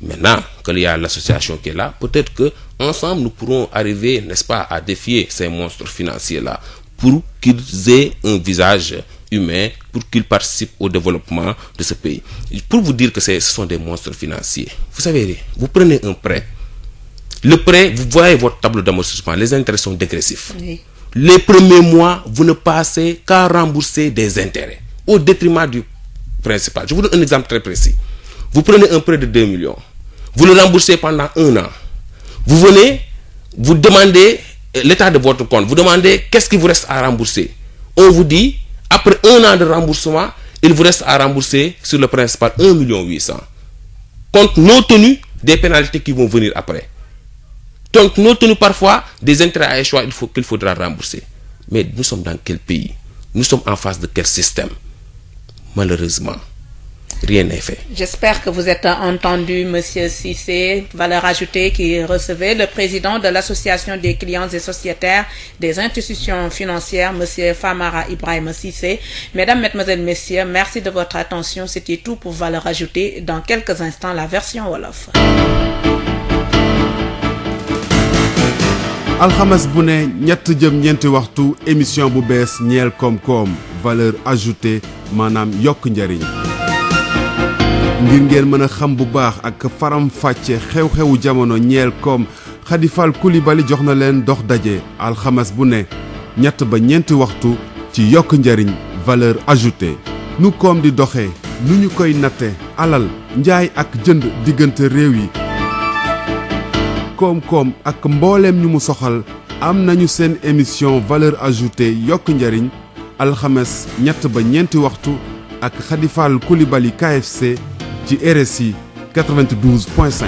Maintenant qu'il y a l'association qui est là, peut-être que ensemble nous pourrons arriver, n'est-ce pas, à défier ces monstres financiers-là pour qu'ils aient un visage humain, pour qu'ils participent au développement de ce pays. Pour vous dire que ce sont des monstres financiers, vous savez, vous prenez un prêt, le prêt, vous voyez votre tableau d'amortissement, les intérêts sont dégressifs. Oui. Les premiers mois, vous ne passez qu'à rembourser des intérêts au détriment du principal. Je vous donne un exemple très précis. Vous prenez un prêt de 2 millions, vous le remboursez pendant 1 an. Vous venez, vous demandez l'état de votre compte, vous demandez qu'est-ce qui vous reste à rembourser. On vous dit, après 1 an de remboursement, il vous reste à rembourser sur le principal 1 800 000. Compte non tenu des pénalités qui vont venir après. Donc, non tenu parfois des intérêts à échoir qu'il faudra rembourser. Mais nous sommes dans quel pays? Nous sommes en face de quel système? Malheureusement, rien n'est fait. J'espère que vous êtes entendu, Monsieur Cissé, valeur ajoutée, qui recevait le président de l'Association des clients et sociétaires des institutions financières, Monsieur Famara Ibrahima Cissé. Mesdames, Mesdemoiselles, Messieurs, merci de votre attention. C'était tout pour valeur ajoutée. Dans quelques instants, la version Wolof. alxames bu ne ñett jëm ñeenti waxtu émission bu bees ñeel koom-koom valeur ajoutée maanaam yokk njariñ ngir ngeen mën a xam bu baax ak faram fàcce xew-xewu jamono ñeel koom Khady Fall Coulibaly jox na leen dox daje alxames bu ne ñett ba ñeenti waxtu ci yokk njariñ valeur ajoutée nu koom di doxee nu ñu koy natte alal njaay ak jënd diggante réew yi koom-koom ak mbooleem ñu mu soxal am nañu seen émission valeur ajoutée yokk njariñ alxames ñett ba ñeenti waxtu ak Khady Fall Coulibaly KFC ci RSI 92.5.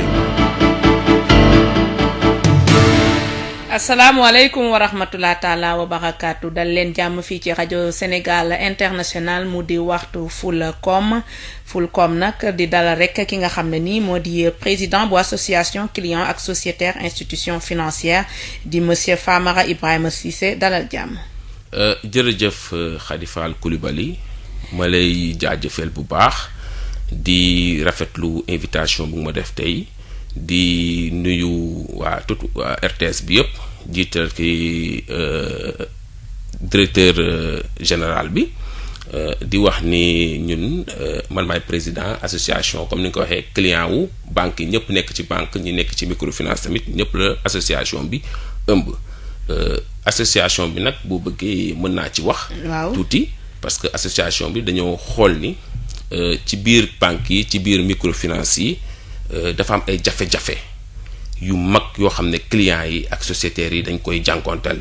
asalaamaaleykum wa rahmatulah taala wa barakaatu dal leen jàmm fii ci rajo Sénégal international mu di waxtu Fulcom nag di dalal rek ki nga xam ne nii moo di président bu association client ak sociétaire institution financière di monsieur Famara Ibrahima Cissé dalal jàmm. jërëjëf Khady Fall Coulibaly ma lay jaajëfal bu baax di rafetlu invitation bu ma def tey. di nuyu waa RTS bi yëpp jiital ki directeur général bi di wax ni ñun man maay président association comme ni nga ko waxee client wu banque yi ñëpp nekk ci banque ñi nekk ci microfinance tamit ñëpp la association bi ëmb association bi nag boo bëggee mën naa ci wax tuuti parce que association bi dañoo xool ni ci biir banque yi ci biir microfinance yi dafa am ay jafe-jafe yu mag yoo xam ne clients yi ak sociétaires yi dañ koy jànkonteel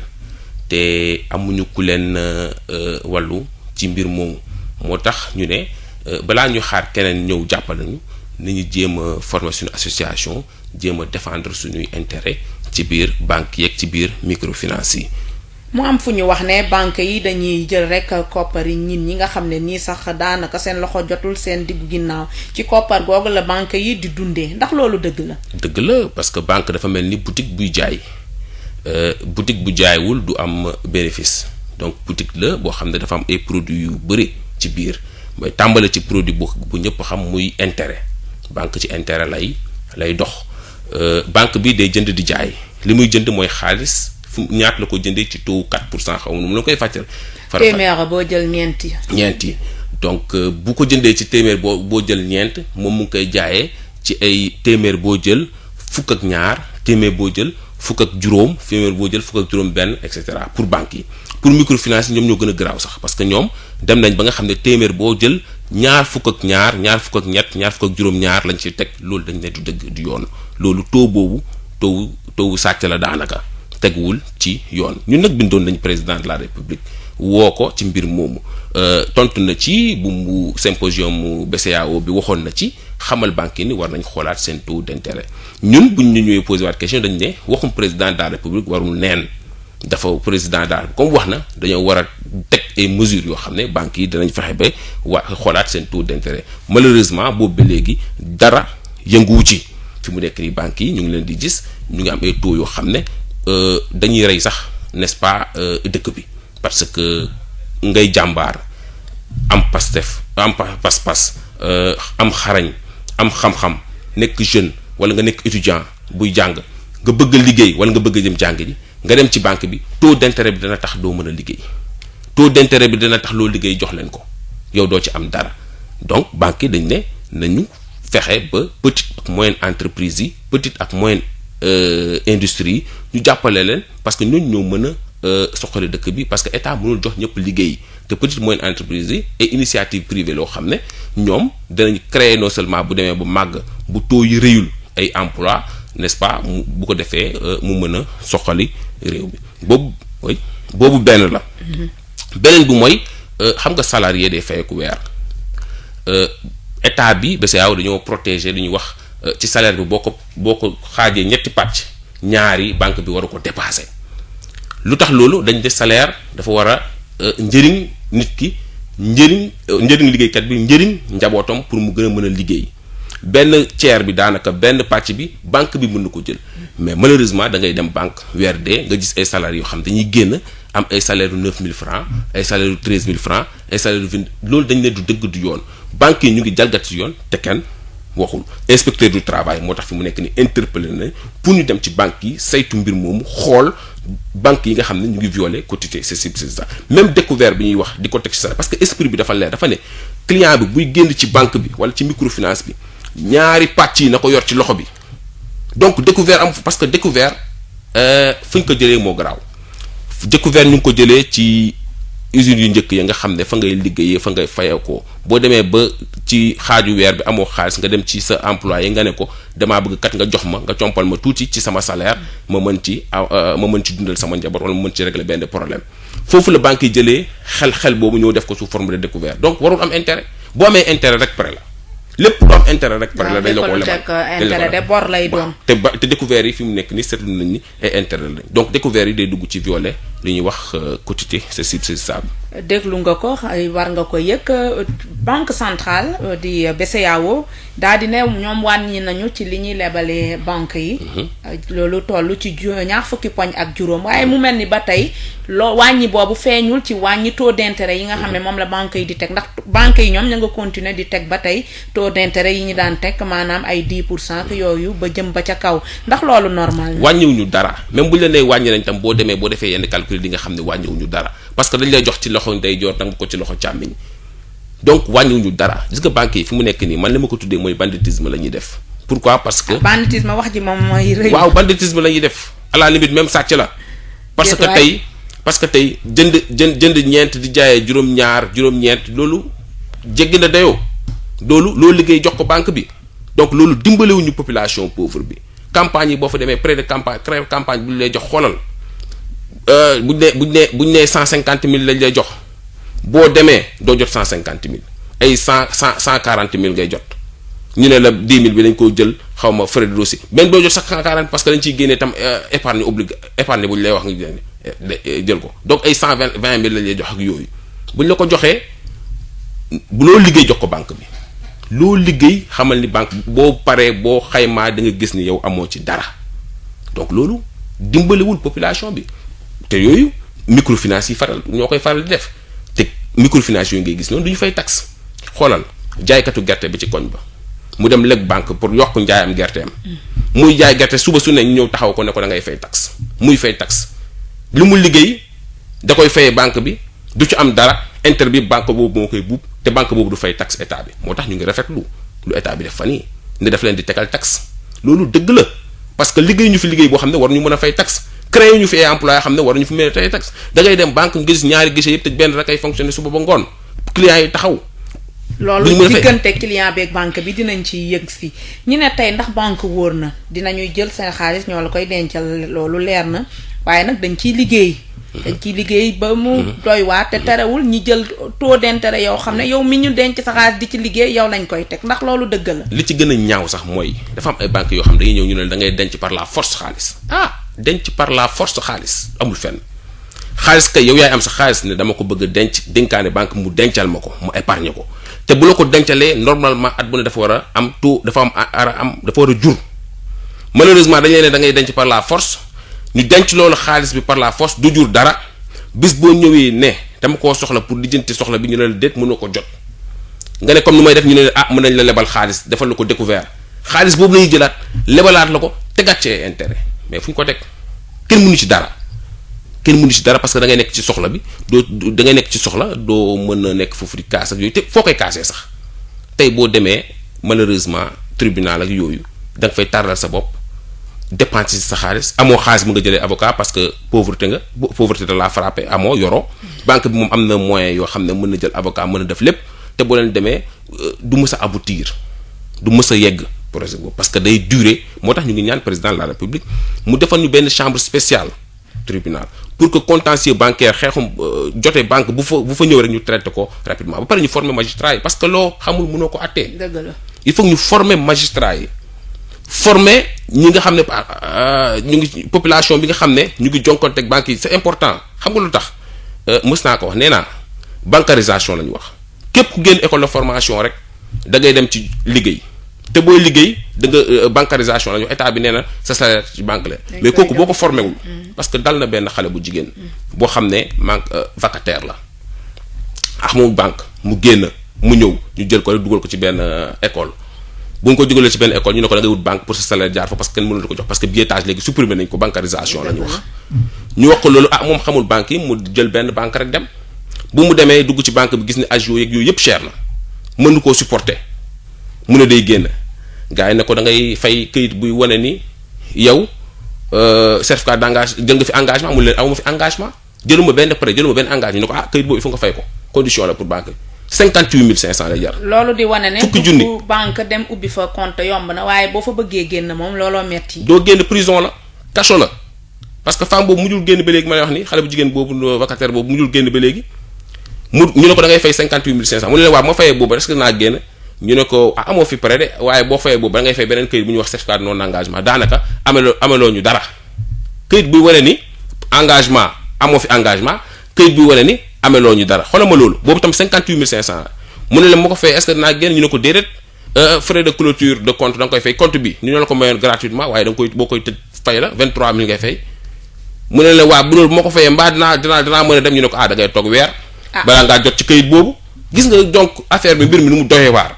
te amuñu ku leen wàllu ci mbir moomu moo tax ñu ne balaa ñu xaar keneen ñëw jàppale ñu nañu jéem a former suñu association jéem a défendre suñuy intérêt ci biir banque yeeg ci biir microfinance yi. mu am fu ñu wax ne banque yi dañuy jël rek koppar yi ñi nga xam ne nii sax daanaka seen loxo jotul seen diggu ginnaaw ci koppar googu la banque yi di dundee ndax loolu dëgg la. dëgg la parce que banque dafa mel ni boutique buy jaay boutique bu jaaywul du am bénéfice donc boutique la boo xam ne dafa am ay produits yu bëri ci biir mooy tàmbale ci produit bu ñëpp xam muy intérêt banque ci intérêt lay dox banque bi day jënd di jaay li muy jënd mooy xaalis. fu ñaat la ko jëndee ci taux 4% xaw ma nu mu la koy fàccal. téeméer boo jël ñeenti. donc bu ko jëndee ci téeméer boo jël moom mu ngi koy jaayee ci ay téeméer boo jël fukk ak ñaar téeméer boo jël fukk ak juróom téeméer boo jël fukk ak juróom benn et cetera pour banques yi. pour microfinance yi ñoom ñoo gën a garaaw sax parce que ñoom dem nañ ba nga xam ne téeméer boo jël ñaar fukk ak ñaar ñaar fukk ak ñett ñaar fukk ak juróom-ñaar lañ ci teg loolu dañ ne du dëgg du yoon loolu taux boobu taux sàcc la daanaka teguwul ci yoon ñun nag bindoon nañ président de la république woo ko ci mbir moomu tontu na ci bu mu symposium mu BCEAO bi waxoon na ci xamal banque yi ni war nañ xoolaat seen taux d'intérêt ñun buñ ñu ñëwee posé waat question dañ ne waxum président de la république warul neen dafa président daal comme wax na dañoo war a teg ay mesures yoo xam ne banques yi danañ fexe ba xoolaat seen taux d'intérêt malheureusement boobu ba léegi dara yënguwu ci fi mu nekk nii banques yi ñu ngi leen di gis ñu ngi am ay taux yoo xam ne dañuy rey sax n'est-ce pas dëkk bi parce que ngay jàmbaar am pastef am pas-pas am xarañ am xam-xam nekk jeune wala nga nekk étudiant buy jàng nga bëgg a liggéey wala nga bëgg a jëm jàng ji nga dem ci banque bi taux d'intérêt bi dana tax doo mën a liggéey taux d'intérêt bi dana tax loo liggéey jox leen ko yow doo ci am dara donc banque yi dañ ne nañu fexe ba petite ak moyenne entreprise yi petite ak moyenne industrie yi ñu jàppale leen parce que ñooñu ñoo mën a soxali dëkk bi parce que état mënul jox ñëpp liggéey te petite moyenne entreprise yi et initiative privée loo xam ne ñoom danañ créer non seulement bu demee ba màgg bu taux yi rëyul ay emploi n'est-ce pas bu ko defee mu mën a soxali réew bi boobu benn la beneen bi mooy xam nga salarié day fayeku weer état bi BCEAO dañoo protéger li ñuy wax ci salaire bi boo ko xaajee ñetti pàcc ñaari banque bi waru ko dépasser lu tax loolu dañ de salaire dafa war a njëriñ nit ki njëriñ liggéeykat bi njëriñ njabootam pour mu gën a mën a liggéey benn tiers bi daanaka benn pàcc bi banque bi mën na ko jël mais malheureusement da ngay dem banque weer dee nga gis ay salaires yoo xam dañuy génn am ay salaire yu 9000 francs ay salaire yu 13000 francs ay salaire yu 20 loolu dañ ne du dëgg du yoon banques yi ñu ngi jalgati yoon te kenn waxul inspecteur du travail moo tax fi mu nekk ni interpellé na pour ñu dem ci banques yi saytu mbir moomu xool banques yi nga xam ne ñu ngi violer quotité c'est ça même découvert bi ñuy wax di ko teg ci salaire parce que esprit bi dafa leer dafa ne client bi buy génn ci banque bi wala ci microfinance bi ñaari pàcc yi na ko yor ci loxo bi donc découvert am parce que découvert fu ñu ko jëlee moo garaaw découvert ñu ngi ko jëlee ci usines yu njëkk ya nga xam ne fa ngay liggéeyee fa ngay fayee ko boo demee ba ci xaaju weer bi amoo xaalis nga dem ci sa employé nga ne ko damaa bëgg kat nga jox ma nga compal ma tuuti ci sama salaire ma mën ci dundal sama njaboot wala ma mën ci régler benn problème foofu la banque yi jëlee xel boobu ñëw def ko sous forme de découvert donc warul am intérêt boo amee intérêt rek pare la lépp lu am intérêt rek pare la dañ la ko lebal intérêt de bor lay doon te découvert yi fi mu nekk ni seetlu nañ ni ay intérêt lañ donc découvert yi day dugg ci violer li ñuy wax quotité c'est ça. déglu nga ko war nga ko yëg banque centrale di BCEAO daal di ne ñoom wàññi nañu ci li ñuy lebalee banque yi. loolu toll ci ñaar fukki poñ ak juróom waaye mu mel ni ba tey loo wàññi boobu feeñul ci wàññi taux d'intérêt yi nga xam ne moom la banque yi di teg ndax banque yi ñoom ña nga continuer di teg ba tey taux d'intérêt yi ñu daan teg maanaam ay 10% yooyu ba jëm ba ca kaw ndax loolu normal na. wàññiwuñu dara même bu ñu la nee wàññi nañ tam boo defee yenn calcul di nga xam ne wàññiwuñu dara parce que dañ lay jox ci loxo ndeyjoor nag ko ci loxo càmmiñ donc wàññiwuñu dara gis nga banque yi fi mu nekk nii man li ma ko tuddee mooy banditisme la ñuy def pourquoi parce que. banditisme wax ji moom mooy rëy. waaw banditisme la ñuy def à la limite même sàcc la. parce que tey jënd ñeent di jaayee juróom-ñeent loolu jéggi na dayoo loolu liggéey jox ko banque bi donc loolu dimbalewuñu population pauvre bi campagne yi boo fa demee près de campagne bu ñu lay jox xoolal. buñ nee 150 000 lañ lay jox boo demee doo jot 150 000 ay 140 000 ngay jot ñu ne la 10 000 bi dañ ko jël xaw ma frais de dossier même doo jot sax 140 parce que dañ ciy génnee tam épargne bu ñu lay wax nga jël ko donc ay 120 000 lañ lay jox ak yooyu buñ la ko joxee bu loo liggéey jox ko banque bi loo liggéey xamal ni banque boo paree boo xaymaa da nga gis ni yow amoo ci dara donc loolu dimbaliwul population bi. te yooyu microfinance yi ñoo koy faral di def te microfinance yooyu ngay gis noonu du ñu fay taxe xoolal jaaykatu gerte bi ci koñ ba mu dem leb banque pour yokk njaayam gerteem muy jaay gerte suba su ne ñu ñëw taxaw ko ne ko da ngay fay taxe muy fay taxe lu mu liggéey da koy fayee banque bi du ci am dara intérêt bi banque boobu moo koy buub te banque boobu du fay taxe état bi moo tax ñu ngi rafetlu lu état bi def fan yii ne daf leen di tegal taxe loolu dëgg la parce que liggéey ñu fi liggéey boo xam ne war ñu mën a fay taxe créé ñu fi ay emploi yoo xam ne war ñu fi mën a fay taxe da ngay dem banque nga gis ñaari guichet yëpp tëj benn rek ay fonctionner suba ba ngoon clients yi taxaw. loolu diggante client beeg banque bi dinañ ci yëg si ñu ne tey ndax banque wóor na dinañuy jël seen xaalis ñoo la koy dencal loolu leer na waaye nag dañ ciy liggéey ba mu doy waar te terewul ñi jël taux d'intérêt yoo xam ne yow mi ñu denc sa xaalis di ci liggéey yow lañ koy teg ndax loolu dëgg la. li ci gën a ñaaw sax mooy dafa am ay banques yoo xam ne dañuy ñëw ñu ne da ngay denc par la force xaalis denc par la force xaalis amul fenn xaalis kay yow yaay am sa xaalis ne dama ko bëgg a denc dénkaane banque mu dencal ma ko mu épargne ko te bu la ko dencalee normalement at bu ne dafa war a am taux dafa war a jur malheureusement dañu ne da ngay denc par la force. ñu denc loolu xaalis bi par la force du jur dara bis boo ñëwee ne dama koo soxla pour lijjanti soxla bi ñu ne la déet mënoo ko jot nga ne comme ni may def ñu ne mën nañ la lebal xaalis defal la ko découvert xaalis boobu la ñuy jëlaat lebalaat la ko tegaat ci intérêt mais fu ñu ko teg kenn mënu ci dara parce que da ngay nekk ci soxla bi da ngay nekk ci soxla doo mën a nekk foofu di kaas ak yooyu te foo koy kaasee sax tey boo demee malheureusement tribunal ak yooyu da nga fay tàrral sa bopp. dépense ci sa xaalis amoo xaalis mu nga jëlee avocat parce que pauvreté da la frappé amoo yoroo banque bi moom am na moyen yoo xam ne mën na jël avocat mën na def lépp te boo leen demee du mës a aboutir du mës a yegg projet boobu parce que day durer moo tax ñu ngi ñaan président de la république mu defal ñu benn chambre spéciale tribunal pour que contentieux bancaire xeexum jotee banque bu fa ñëw rek ñu traité ko rapidement ba pare ñu former magistrat yi parce que loo xamul mënoo ko attee. dëgg la il faut ñu former magistrat yi. former ñi nga xam ne ñu ngi population bi nga xam ne ñu ngi jonkonteeg banques yi c'est important xam nga lu tax mës naa ko wax nee naa bancarisation la ñu wax képp ku génn école de formation rek da ngay dem ci liggéey te booy liggéey da nga bancarisation la ñu wax état bi nee na sa salaire ci banque la mais kooku boo ko formé wul parce que dal na benn xale bu jigéen boo xam ne vacataire la amul banque mu génn mu ñëw ñu jël ko rek dugal ko ci benn école. bu ñu ko jógalee ci benn école ñu ne ko da ngay wut banque pour sa salaire jaar fa parce que kenn mënul ko jox parce que billetage léegi supprimer nañ ko bancarisation la ñu wax. ñu wax ko loolu moom xamul banque yi mu jël benn banque rek dem bu mu demee dugg ci banque bi gis ne agio yeeg yooyu yëpp cher na mënu koo supporter mu ne day génn gars yi ne ko da ngay fay këyit buy wane ni yow certificat d'engagement jël nga fi engagement mu leen awuma fi engagement jëluma benn prêt jëluma benn engagement ñu ne ko këyit boobu il faut nga fay ko condition la pour banque 58 500 lay jar. loolu di wane ne. fukki junni bu banque dem ubbi fa compte yomb na waaye boo fa bëggee génn moom looloo metti. doo génn prison la cachot la parce que femme boobu mujjul génn ba léegi ma lay wax ni xale bu jigéen boobu vacataire boobu mujjul génn ba léegi ñu ne ko da ngay fay 58 500 mu ne leen waaw moo fayee boobu est-ce que naa génn ñu ne ko amoo fi prêt de waaye boo fayee boobu da ngay fay beneen këyit bu ñuy wax certificat de non engagement daanaka ameloo ñu dara këyit buy wane ni engagement amoo fi engagement këyit buy wane ni ameloo ñu dara xoolal ma loolu boobu tam 58 500 la mu ne leen moo ko fay est-ce que dinaa génn ñu ne ko déedéet frais de clôture de compte da nga koy fay compte bi ñu ne la ko mayoon gratuitement waaye da nga koy boo koy tëj fay la 23000 ngay fay mu ne leen waa bu loolu moo ko fayee mbaa dinaa mën a dem ñu ne ko da ngay toog weer balaa ngaa jot ci këyit boobu gis nga donc affaire bi mbir mi nu mu doyee waar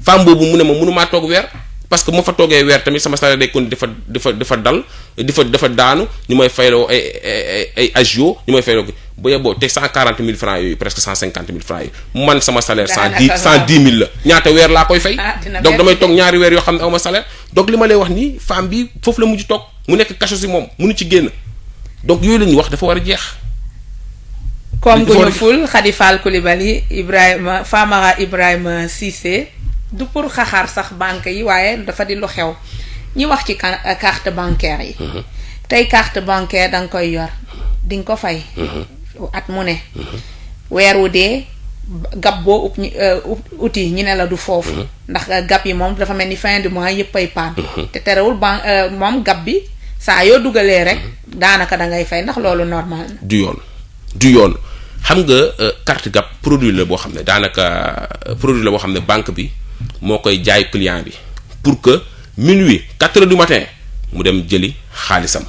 femme boobu mu ne ma mënumaa toog weer parce que moo fa toogee weer tamit sama salaire day kon dafa dal dafa daanu ñu may fayloo ay agio ñu may fayloo ba yeboo te 140 000 francs yooyu presque 150 000 francs yi man sama salaire 110 000 la ñaata weer laa koy fay donc damay toog ñaari weer yoo xam ne aw ma salaire donc li ma lay wax nii femme bi foofu la mujj toog mu nekk cachot si moom mënu ci génn donc yooyu la ñuy wax dafa war a jeex comme Gounou Foul Khady Fall Coulibaly Famara Ibrahima Cissé du pour xaxaar sax banque yi waaye dafa di lu xew ñi wax ci carte bancaire yi tey carte bancaire da nga koy yor di nga ko fay at mu ne weer wu dee gab boo uti ñu ne la du foofu ndax gab yi moom dafa mel ni fin du mois yëpp ay paan te terewul moom gab bi saa yoo dugalee rek daanaka da ngay fay ndax loolu normal na du yoon xam nga carte gab produit la boo xam ne daanaka produit la boo xam ne banque bi moo koy jaay client bi pour que minuit 4 heures du matin mu dem jëli xaalisam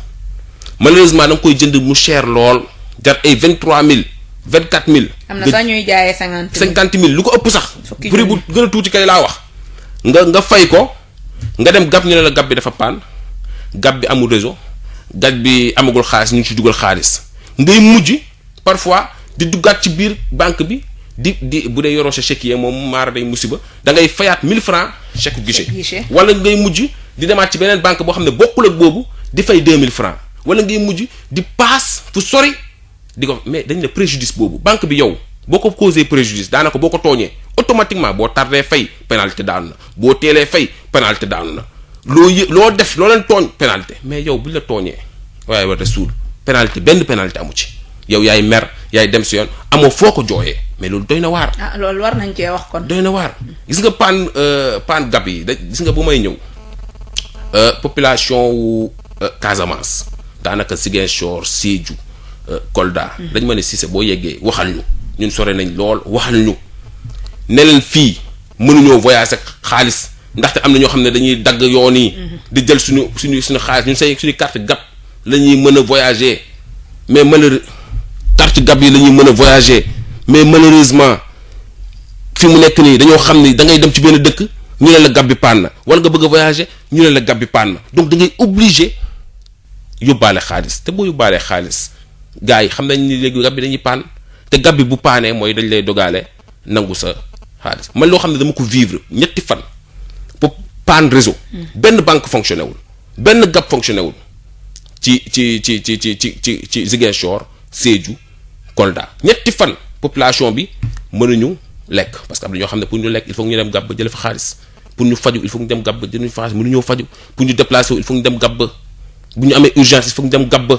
malheureusement da nga koy jënd mu cher lool jar ay 23000 24000. am na sax ñuy jaayee 50000 lu ko ëpp sax. prix bu gën a tuuti kay laa wax. nga fay ko nga dem gab ñu ne la gab bi dafa paan gab bi amul réseau gab bi amagul xaalis ñu ngi ci dugal xaalis ngay mujj parfois di duggaat ci biir banque bi. di bu dee yoroo sa chèque yi moom maara day musiba da ngay fayaat 1000 francs chèque guichet wala ngay mujj di demaat ci beneen banque boo xam ne bokkul ak boobu di fay 2000 francs wala ngay mujj di paas fu sori di ko mais dañ ne préjudice boobu banque bi yow boo ko causé préjudice daanaka boo ko tooñee automatiquement boo tardé fay pénalité daanu na boo teelee fay pénalité daanu na loo def loo leen tooñ pénalité mais yow buñ la tooñee waaye war a suul pénalité benn pénalité amu ci yow yaay mer yaay dem si yoon amoo foo ko jooyee mais loolu doy na waar. ah loolu war nañ cee wax kon. doy na waar gis nga paan gab yi gis nga bu may ñëw population wu Casamance daanaka Ziguinchor Sédhiou Kolda. dañ ma ne Cissé boo yeggee waxal ñu ñun sore nañ lool waxal ñu ne leen fii mënuñoo voyager ak xaalis ndaxte am na ñoo xam ne dañuy dagg yoon yi. di jël suñu xaalis ñun suñu carte gab la ñuy mën a voyager mais carte gab yi la ñuy mën a voyager mais malheureusement fi mu nekk nii dañoo xam ni da ngay dem ci benn dëkk ñu ne la gab bi paan na wala nga bëgg a voyager ñu ne la gab bi paan na donc da ngay obligé yóbbaale xaalis te boo yóbbaalee xaalis gars yi xam nañ ni léegi gab bi dañuy paan te gab bi bu paanee mooy dañ lay dogaale nangu sa xaalis man loo xam ne dama ko vivre ñetti fan pour paan réseau benn banque fonctionné wul benn gab fonctionné wul ci Ziguinchor Sédhiou Kolda ñetti fan population bi mënuñu lekk parce que am na ñoo xam ne pour ñu lekk il faut ñu dem gàbb jële fa xaalis pour ñu faju il faut ñu dem gàbb jële fa xaalis mënuñoo faju pour ñu déplacer wu il faut ñu dem gàbb bu ñu amee urgence il faut ñu dem gàbb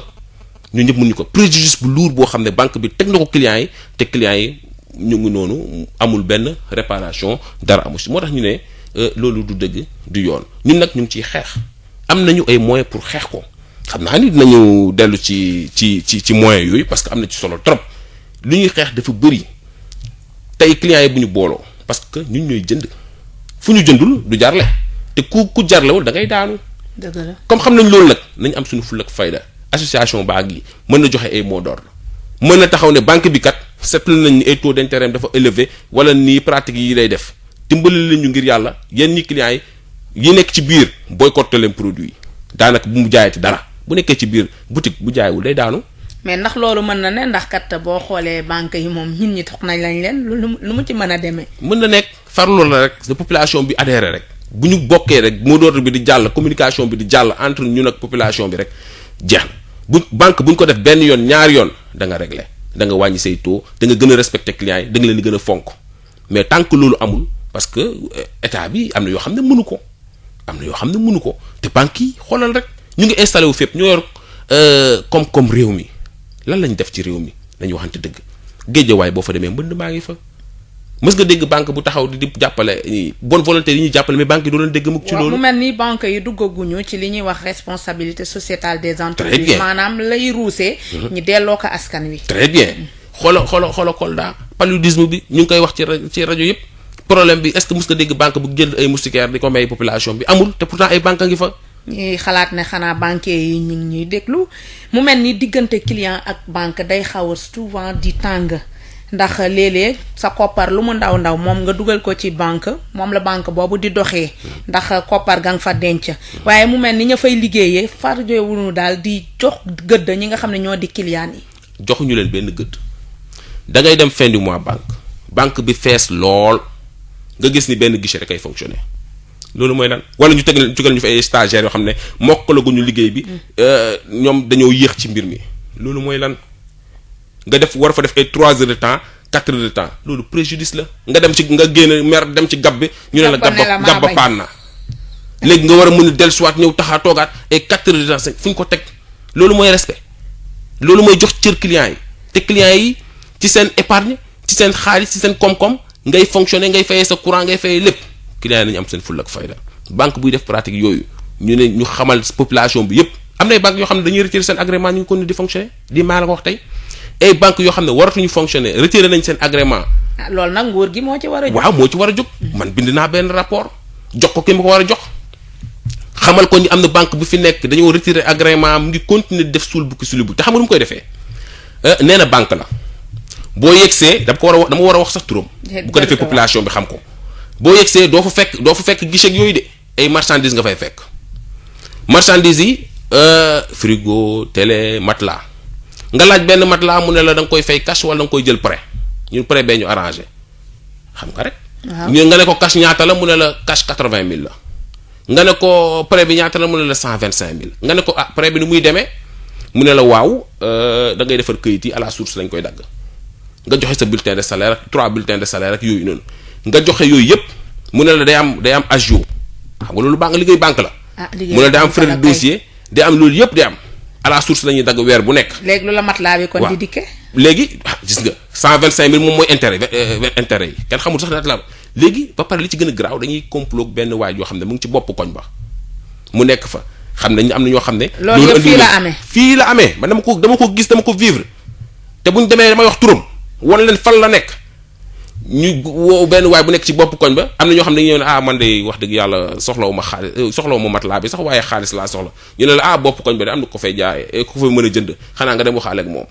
ñu ñëpp mënuñu ko préjudice bu lourd boo xam ne banque bi teg na ko clients yi te clients yi ñu ngi noonu amul benn réparation dara amu si moo tax ñu ne loolu du dëgg du yoon ñun nag ñu ngi ciy xeex am nañu ay moyens pour xeex ko xam naa ni dinañu dellu ci moyens yooyu parce que am na ci solo trop lu ñuy xeex dafa bëri tey clients yi bu ñu booloo parce que ñun ñooy jënd fu ñu jëndul du jarle te ku jarlewul da ngay daanu. dëgg la comme xam nañ loolu nag nañ am suñu fulla ak fayda association baa gi mën na joxe ay mot d'ordre mën na taxaw ne banque bi kat seetlu nañ ni ay taux d'intérêt dafa élevé wala nii pratique yi lay def dimbali leen ñu ngir yàlla yéen ñi clients yi nekk ci biir boycotté leen produit daanaka bu mu jaayati dara. bu nekkee ci biir boutique bu jaayewul day daanu. mais ndax loolu mën na ne ndax kat boo xoolee banque yi moom nit ñi tax nañ lañ leen lu mu ci mën a demee. mën na nekk farlu la rek de population bi adhéré rek bu ñu bokkee rek mot d'ordre bi di jàll communication bi di jàll entre ñun ak population bi rek jeex na bu banque bu ñu ko def benn yoon ñaari yoon da nga réglé da nga wàññi say taux da nga gën a respecté clients yi da nga leen di gën a fonk mais tant que loolu amul parce que état bi am na yoo xam ne mënu ko te banque yi xoolal rek. ñu ngi installé wu fépp ñoo yor comme réew mi lan lañ def ci réew mi dañu waxante dëgg géejawaay boo fa demee mbënd maa ngi fa mës nga dégg banque bu taxaw di jàppale bonne volonté yi ñuy jàppale mais banque yi doo leen dégg mukk ci loolu. mu mel ni banque yi duggaguñu ci li ñuy wax responsabilité sociétale des entreprises. maanaam lay ruusee. ñu delloo ko askan wi. très bien xoola Kolda paludisme bi ñu ngi koy wax ci rajo yëpp problème bi est-ce que mës nga dégg banque bu jënd ay moustiquaires di ko may population bi amul te pourtant ay banque ngi fa. ñuy xalaat ne xanaa banquier yi ñu ngi ñuy déglu mu mel ni diggante client ak banque day xaw a souvent di tàng ndax léeg-léeg sa koppar lu mu ndaw moom nga dugal ko ci banque moom la banque boobu di doxee ndax koppar ga nga fa denc waaye mu mel ni ña fay liggéeyee farjowuñu daal di jox gëdd ñi nga xam ne ñoo di client yi. joxuñu leen benn gëdd da ngay dem fin du mois banque bi fees lool nga gis ni benn guichet rek ay fonctionner. loolu mooy lan wala ñu tegal ñu fi ay stagiaires yoo xam ne mokkalaguñu liggéey bi ñoom dañoo yéex ci mbir mi loolu mooy lan nga war fa def ay 3 heures de temps 4 heures de temps loolu préjudice la nga génn mer dem ci gab bi ñu ne la gab ba paan na léegi nga war a mën a dellusiwaat ñëw taxaa toogaat ay 4 heures de temps fu ñu ko teg loolu mooy respect loolu mooy jox cër clients yi te clients yi ci seen épargne ci seen xaalis ci seen koom-koom ngay fonctionner ngay fayee sa courant ngay fayee lépp clients yi nañu am seen fulla ak fayda banque buy def pratique yooyu ñu xamal population bi yépp am na ay banques yoo xam ne dañuy retirer seen agrément ñu ngi continuer di fonctionner di maa la ko wax tey ay banques yoo xam ne waratuñu fonctionner retirer nañ seen agrément. loolu nag nguur gi moo ci war a jóg. waaw moo ci war a jóg. man bind naa benn rapport jox ko ki ma ko war a jox xamal ko ni am na banque bu fi nekk dañoo retirer agrément mu ngi continuer di def suul bukki suli bu te xam nga nu mu koy defee nee na banque la boo yegsee dama war a wax sax turam. bu ko defee population bi xam ko. boo yegsee doo fa fekk guichet yooyu de ay marchandises nga fay fekk marchandises yi frigo télé matelas nga laaj benn matelas mu ne la da nga koy fay cash wala da nga koy jël prêt ñun prêt bee ñu arrangé xam nga rek. nga ne ko cash ñaata la mu ne la cash 80 000 la nga ne ko prêt bi ñaata la mu ne la 125 000 nga ne ko ah prêt bi ni muy demee mu ne la waaw da ngay defar këyit yi à la source lañ koy dagg nga joxe sa bulletin de salaire ak 3 bulletins de salaire ak yooyu noonu nga joxe yooyu yëpp mu ne la day am agio xam nga loolu banque liggéey banque la. mu ne day am frais de dossier day am loolu yëpp day am à la source la ñuy dagg weer bu nekk. léegi lu la matelas bi kon di dikke. léegi gis nga 125 000 moom mooy intérêt yi kenn xamul sax naata la léegi ba pare li ci gën a garaaw dañuy complot benn waay yoo xam ne mu ngi ci bopp koñ ba mu nekk fa xam nañ am na ñoo xam ne. loolu yëpp fii la amee man dama ko gis dama ko vivre te bu ñu demee damay wax turam wan leen fan la nekk ñu woo benn waay bu nekk ci bopp koñ ba am na ñoo xam ne dañuy ñëw ne man de wax dëgg yàlla soxlawuma xaalis soxlawuma matelas bi sax waaye xaalis laa soxla ñu ne la bopp koñ ba de am na ko fay jaay ko fay mën a jënd xanaa nga dem waxaale ak moom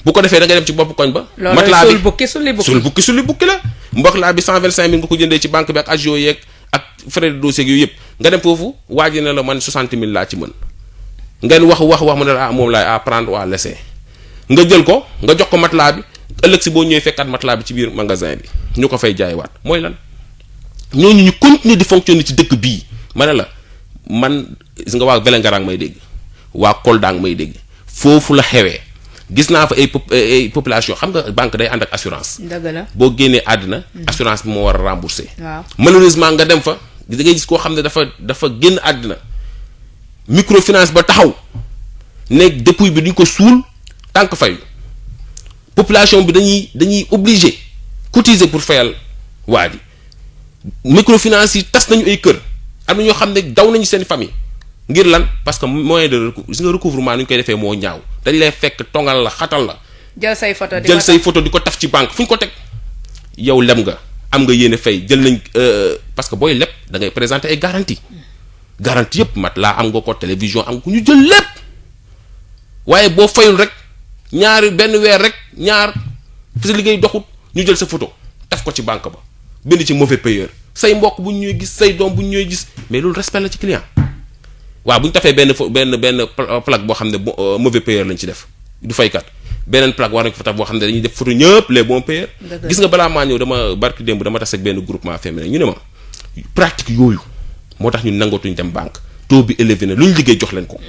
bu ko defee da ngay dem ci bopp koñ ba. matelas bi sul bukki la matelas bi 125 000 nga ko jëndee ci banque bi ak agio yeeg ak frais de dossier yooyu yëpp nga dem foofu waa ji ne la man 60 000 laa ci mën ngeen wax mu ne la moom laay prendre ou à laisser nga jël ko nga jox ko matelas bi ëllëg si boo ñëwee fekkaat matelas bi ci biir magasin bi ñu ko fay jaaywaat mooy lan ñooñu ñu continuer di fonctionner ci dëkk bii ma ne la man gis nga waa Vélingara may dégg waa Kolda may dégg foofu la xewee gis naa fa ay population xam nga banque day ànd ak assurance. dëgg la boo génnee àddina. assurance bi moo war a rembourser. waaw malheureusement nga dem fa da ngay gis koo xam ne dafa génn àddina microfinance ba taxaw ne dépouille bi duñ ko suul tànk fayu population bi dañuy obligé cotiser pour fayal waa ji microfinance yi tas nañu ay kër am na ñoo xam ne daw nañu seen famille ngir lan parce que moyen de recouvrement ni ñu koy defee moo ñaaw dañ lay fekk tongal la xatal la. jël say photo di ko taf ci banque fu ñu ko teg yow leb nga am nga yéene fay jël nañ parce que booy leb da ngay présenter ay garantie yëpp matelas am nga ko télévision am nga ko ñu jël lépp waaye boo fayul rek benn weer rek sa liggéey doxut ñu jël sa photo taf ko ci banque ba bind ci mauvais payeur say mbokk bu ñu ñëwee gis say doom bu ñu ñëwee gis mais loolu respect la ci client. waaw bu ñu tafee benn plaque boo xam ne mauvais payeur lañ ci def du faykat beneen plaque war nañ ko fa taf boo xam ne dañuy def photo ñëpp les bons payeurs. gis nga balaa maa ñëw barki démb dama tas ak benn groupement féminin ñu ne ma pratique yooyu moo tax ñu nangatuñ dem banque taux bi élevé na lu ñu liggéey jox leen ko.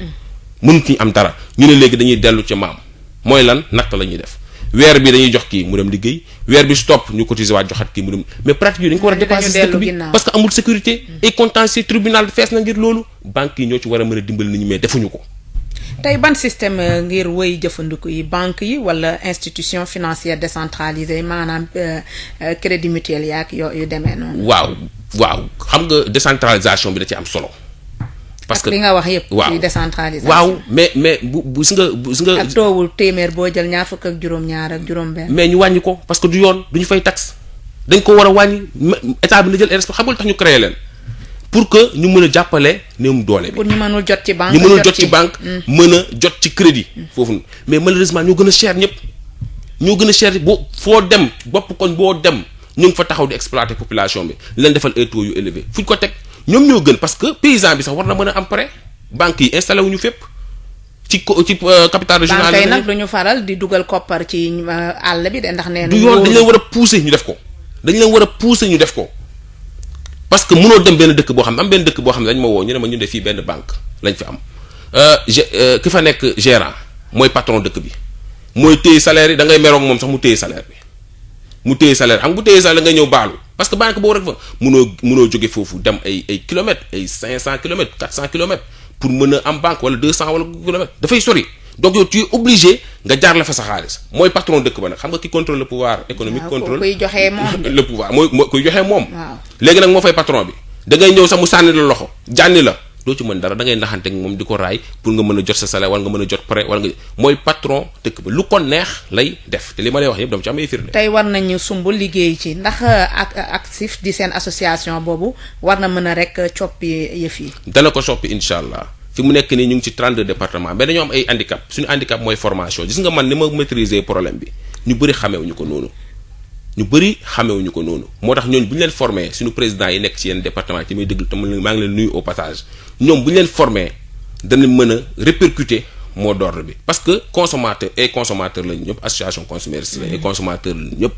mënutuñ am dara ñu ne léegi dañuy dellu ca maam mooy lan natt la ñuy def weer bi dañuy jox kii mu dem liggéey weer bi stop ñu cotiser waat joxat kii mu dem mais pratique yooyu dañ ko war a dépasser dëkk bi parce que amul sécurité et contentieux tribunal fees na ngir loolu banques yi ñoo ci war a mën a dimbali nit ñi mais defuñu ko. tey ban système ngir wëy jëfandiku yi banque yi wala institution financière décentralisée maanaam crédit mutuel yaak yu demee noonu. waaw xam nga décentralisation bi da ci am solo. parce que li nga wax yëpp. waaw décentralisation. waaw mais bu si nga. ak toowul téeméer boo jël ñaar fukk ak juróom-ñaar ak juróom-benn. mais ñu wàññi ko parce que du yoon du ñu fay taxe dañ ko war a wàññi état bi na jël respect xam nga tax ñu créé leen pour que ñu mën a jàppale néewum doole bi. pour ñu mënul jot ci banque. ñu mënul jot ci banque. mën a jot ci crédit. foofu mais malheureusement ñoo gën a cher ñëpp ñoo gën a cher boo foo dem bopp koñ boo dem ñu ngi fa taxaw di exploiter population bi leen defal ay taux yu élevé fu ñu ko teg. ñoom ñoo gën parce que paysan bi sax war na mën a am prêt banques yi installé wuñu fépp ci capital régional banques yi nag du ñu faral di dugal koppar ci àll bi de ndax nee na du yoon dañ leen war a pousser ñu def ko parce que mënoo dem benn dëkk boo xam ne am benn dëkk boo xam ne dañ ma woo ñu ne ma ñu def fii benn banque lañ fi am ki fa nekk gérant mooy patron dëkk bi mooy téye salaire yi da ngay meroog moom sax mu téye salaire bi mu téye salaire am bu téye salaire nga ñëw baalu parce que banque boobu rek fa mënoo jóge foofu dem ay kilomètres ay 500 kilomètres 400 kilomètres pour mën a am banque wala 200 wala kilomètres dafay sori donc yow tu es obligé nga jaar la fa sa xaalis mooy patron dëkk ba nag xam nga ki contrôle le pouvoir économique. contrôle kuy joxee moom le pouvoir mooy kuy joxee moom. waaw léegi nag moo fay patron bi da ngay ñëw sax mu sànni la loxo jànni la doo ci mën dara da ngay naxante ak moom di ko raay pour nga mën a jot sa salaire wala nga mën a jot prêt wala nga mooy patron dëkk ba lu ko neex lay def te li ma lay wax yëpp dama ci am ay firnde. tey war nañu sumb liggéey ci ndax ak actif di seen association boobu war na mën a rek coppi yëf yi. dana ko soppi incha allah fi mu nekk nii ñu ngi ci 32 départements mais dañoo am ay handicap suñu handicap mooy formation gis nga man ni ma maîtriser problème bi ñu bëri xamewuñu ko noonu. moo tax ñooñu bu ñu leen formé suñu président yi nekk ci yenn département ci may déglu te maa ngi leen nuyu au passage ñoom bu ñu leen formé dana mën a répercuter mot d'ordre bi parce que consommateur lañu ñëpp association consommateurs la et consommateur lañu ñëpp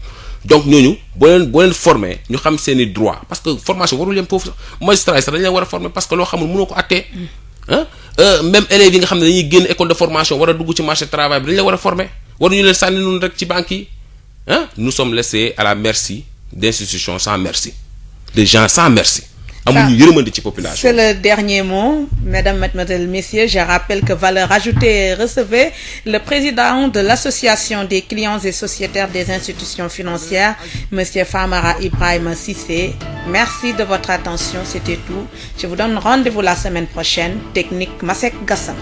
donc ñooñu boo leen former ñu xam seeni droit parce que formation warul yem foofu sax magistrat yi sax dañu leen war a former parce que loo xamul mënoo ko attee même élèves yi nga xam ne dañuy génn école de formation war a dugg ci marché travail bi dañu leen war a former waruñu leen sànni noonu rek ci banques yi nous sommes laissés à la merci d'institutions sans merci, des gens sans merci. C'est le dernier mot. Mesdames, Mademoiselles, Messieurs, je rappelle que Valeur Ajoutée recevait le président de l'association des clients et sociétaires des institutions financières, Monsieur Famara Ibrahima Cissé. Merci de votre attention, c'était tout. Je vous donne rendez-vous la semaine prochaine. Technique Masek Gassam.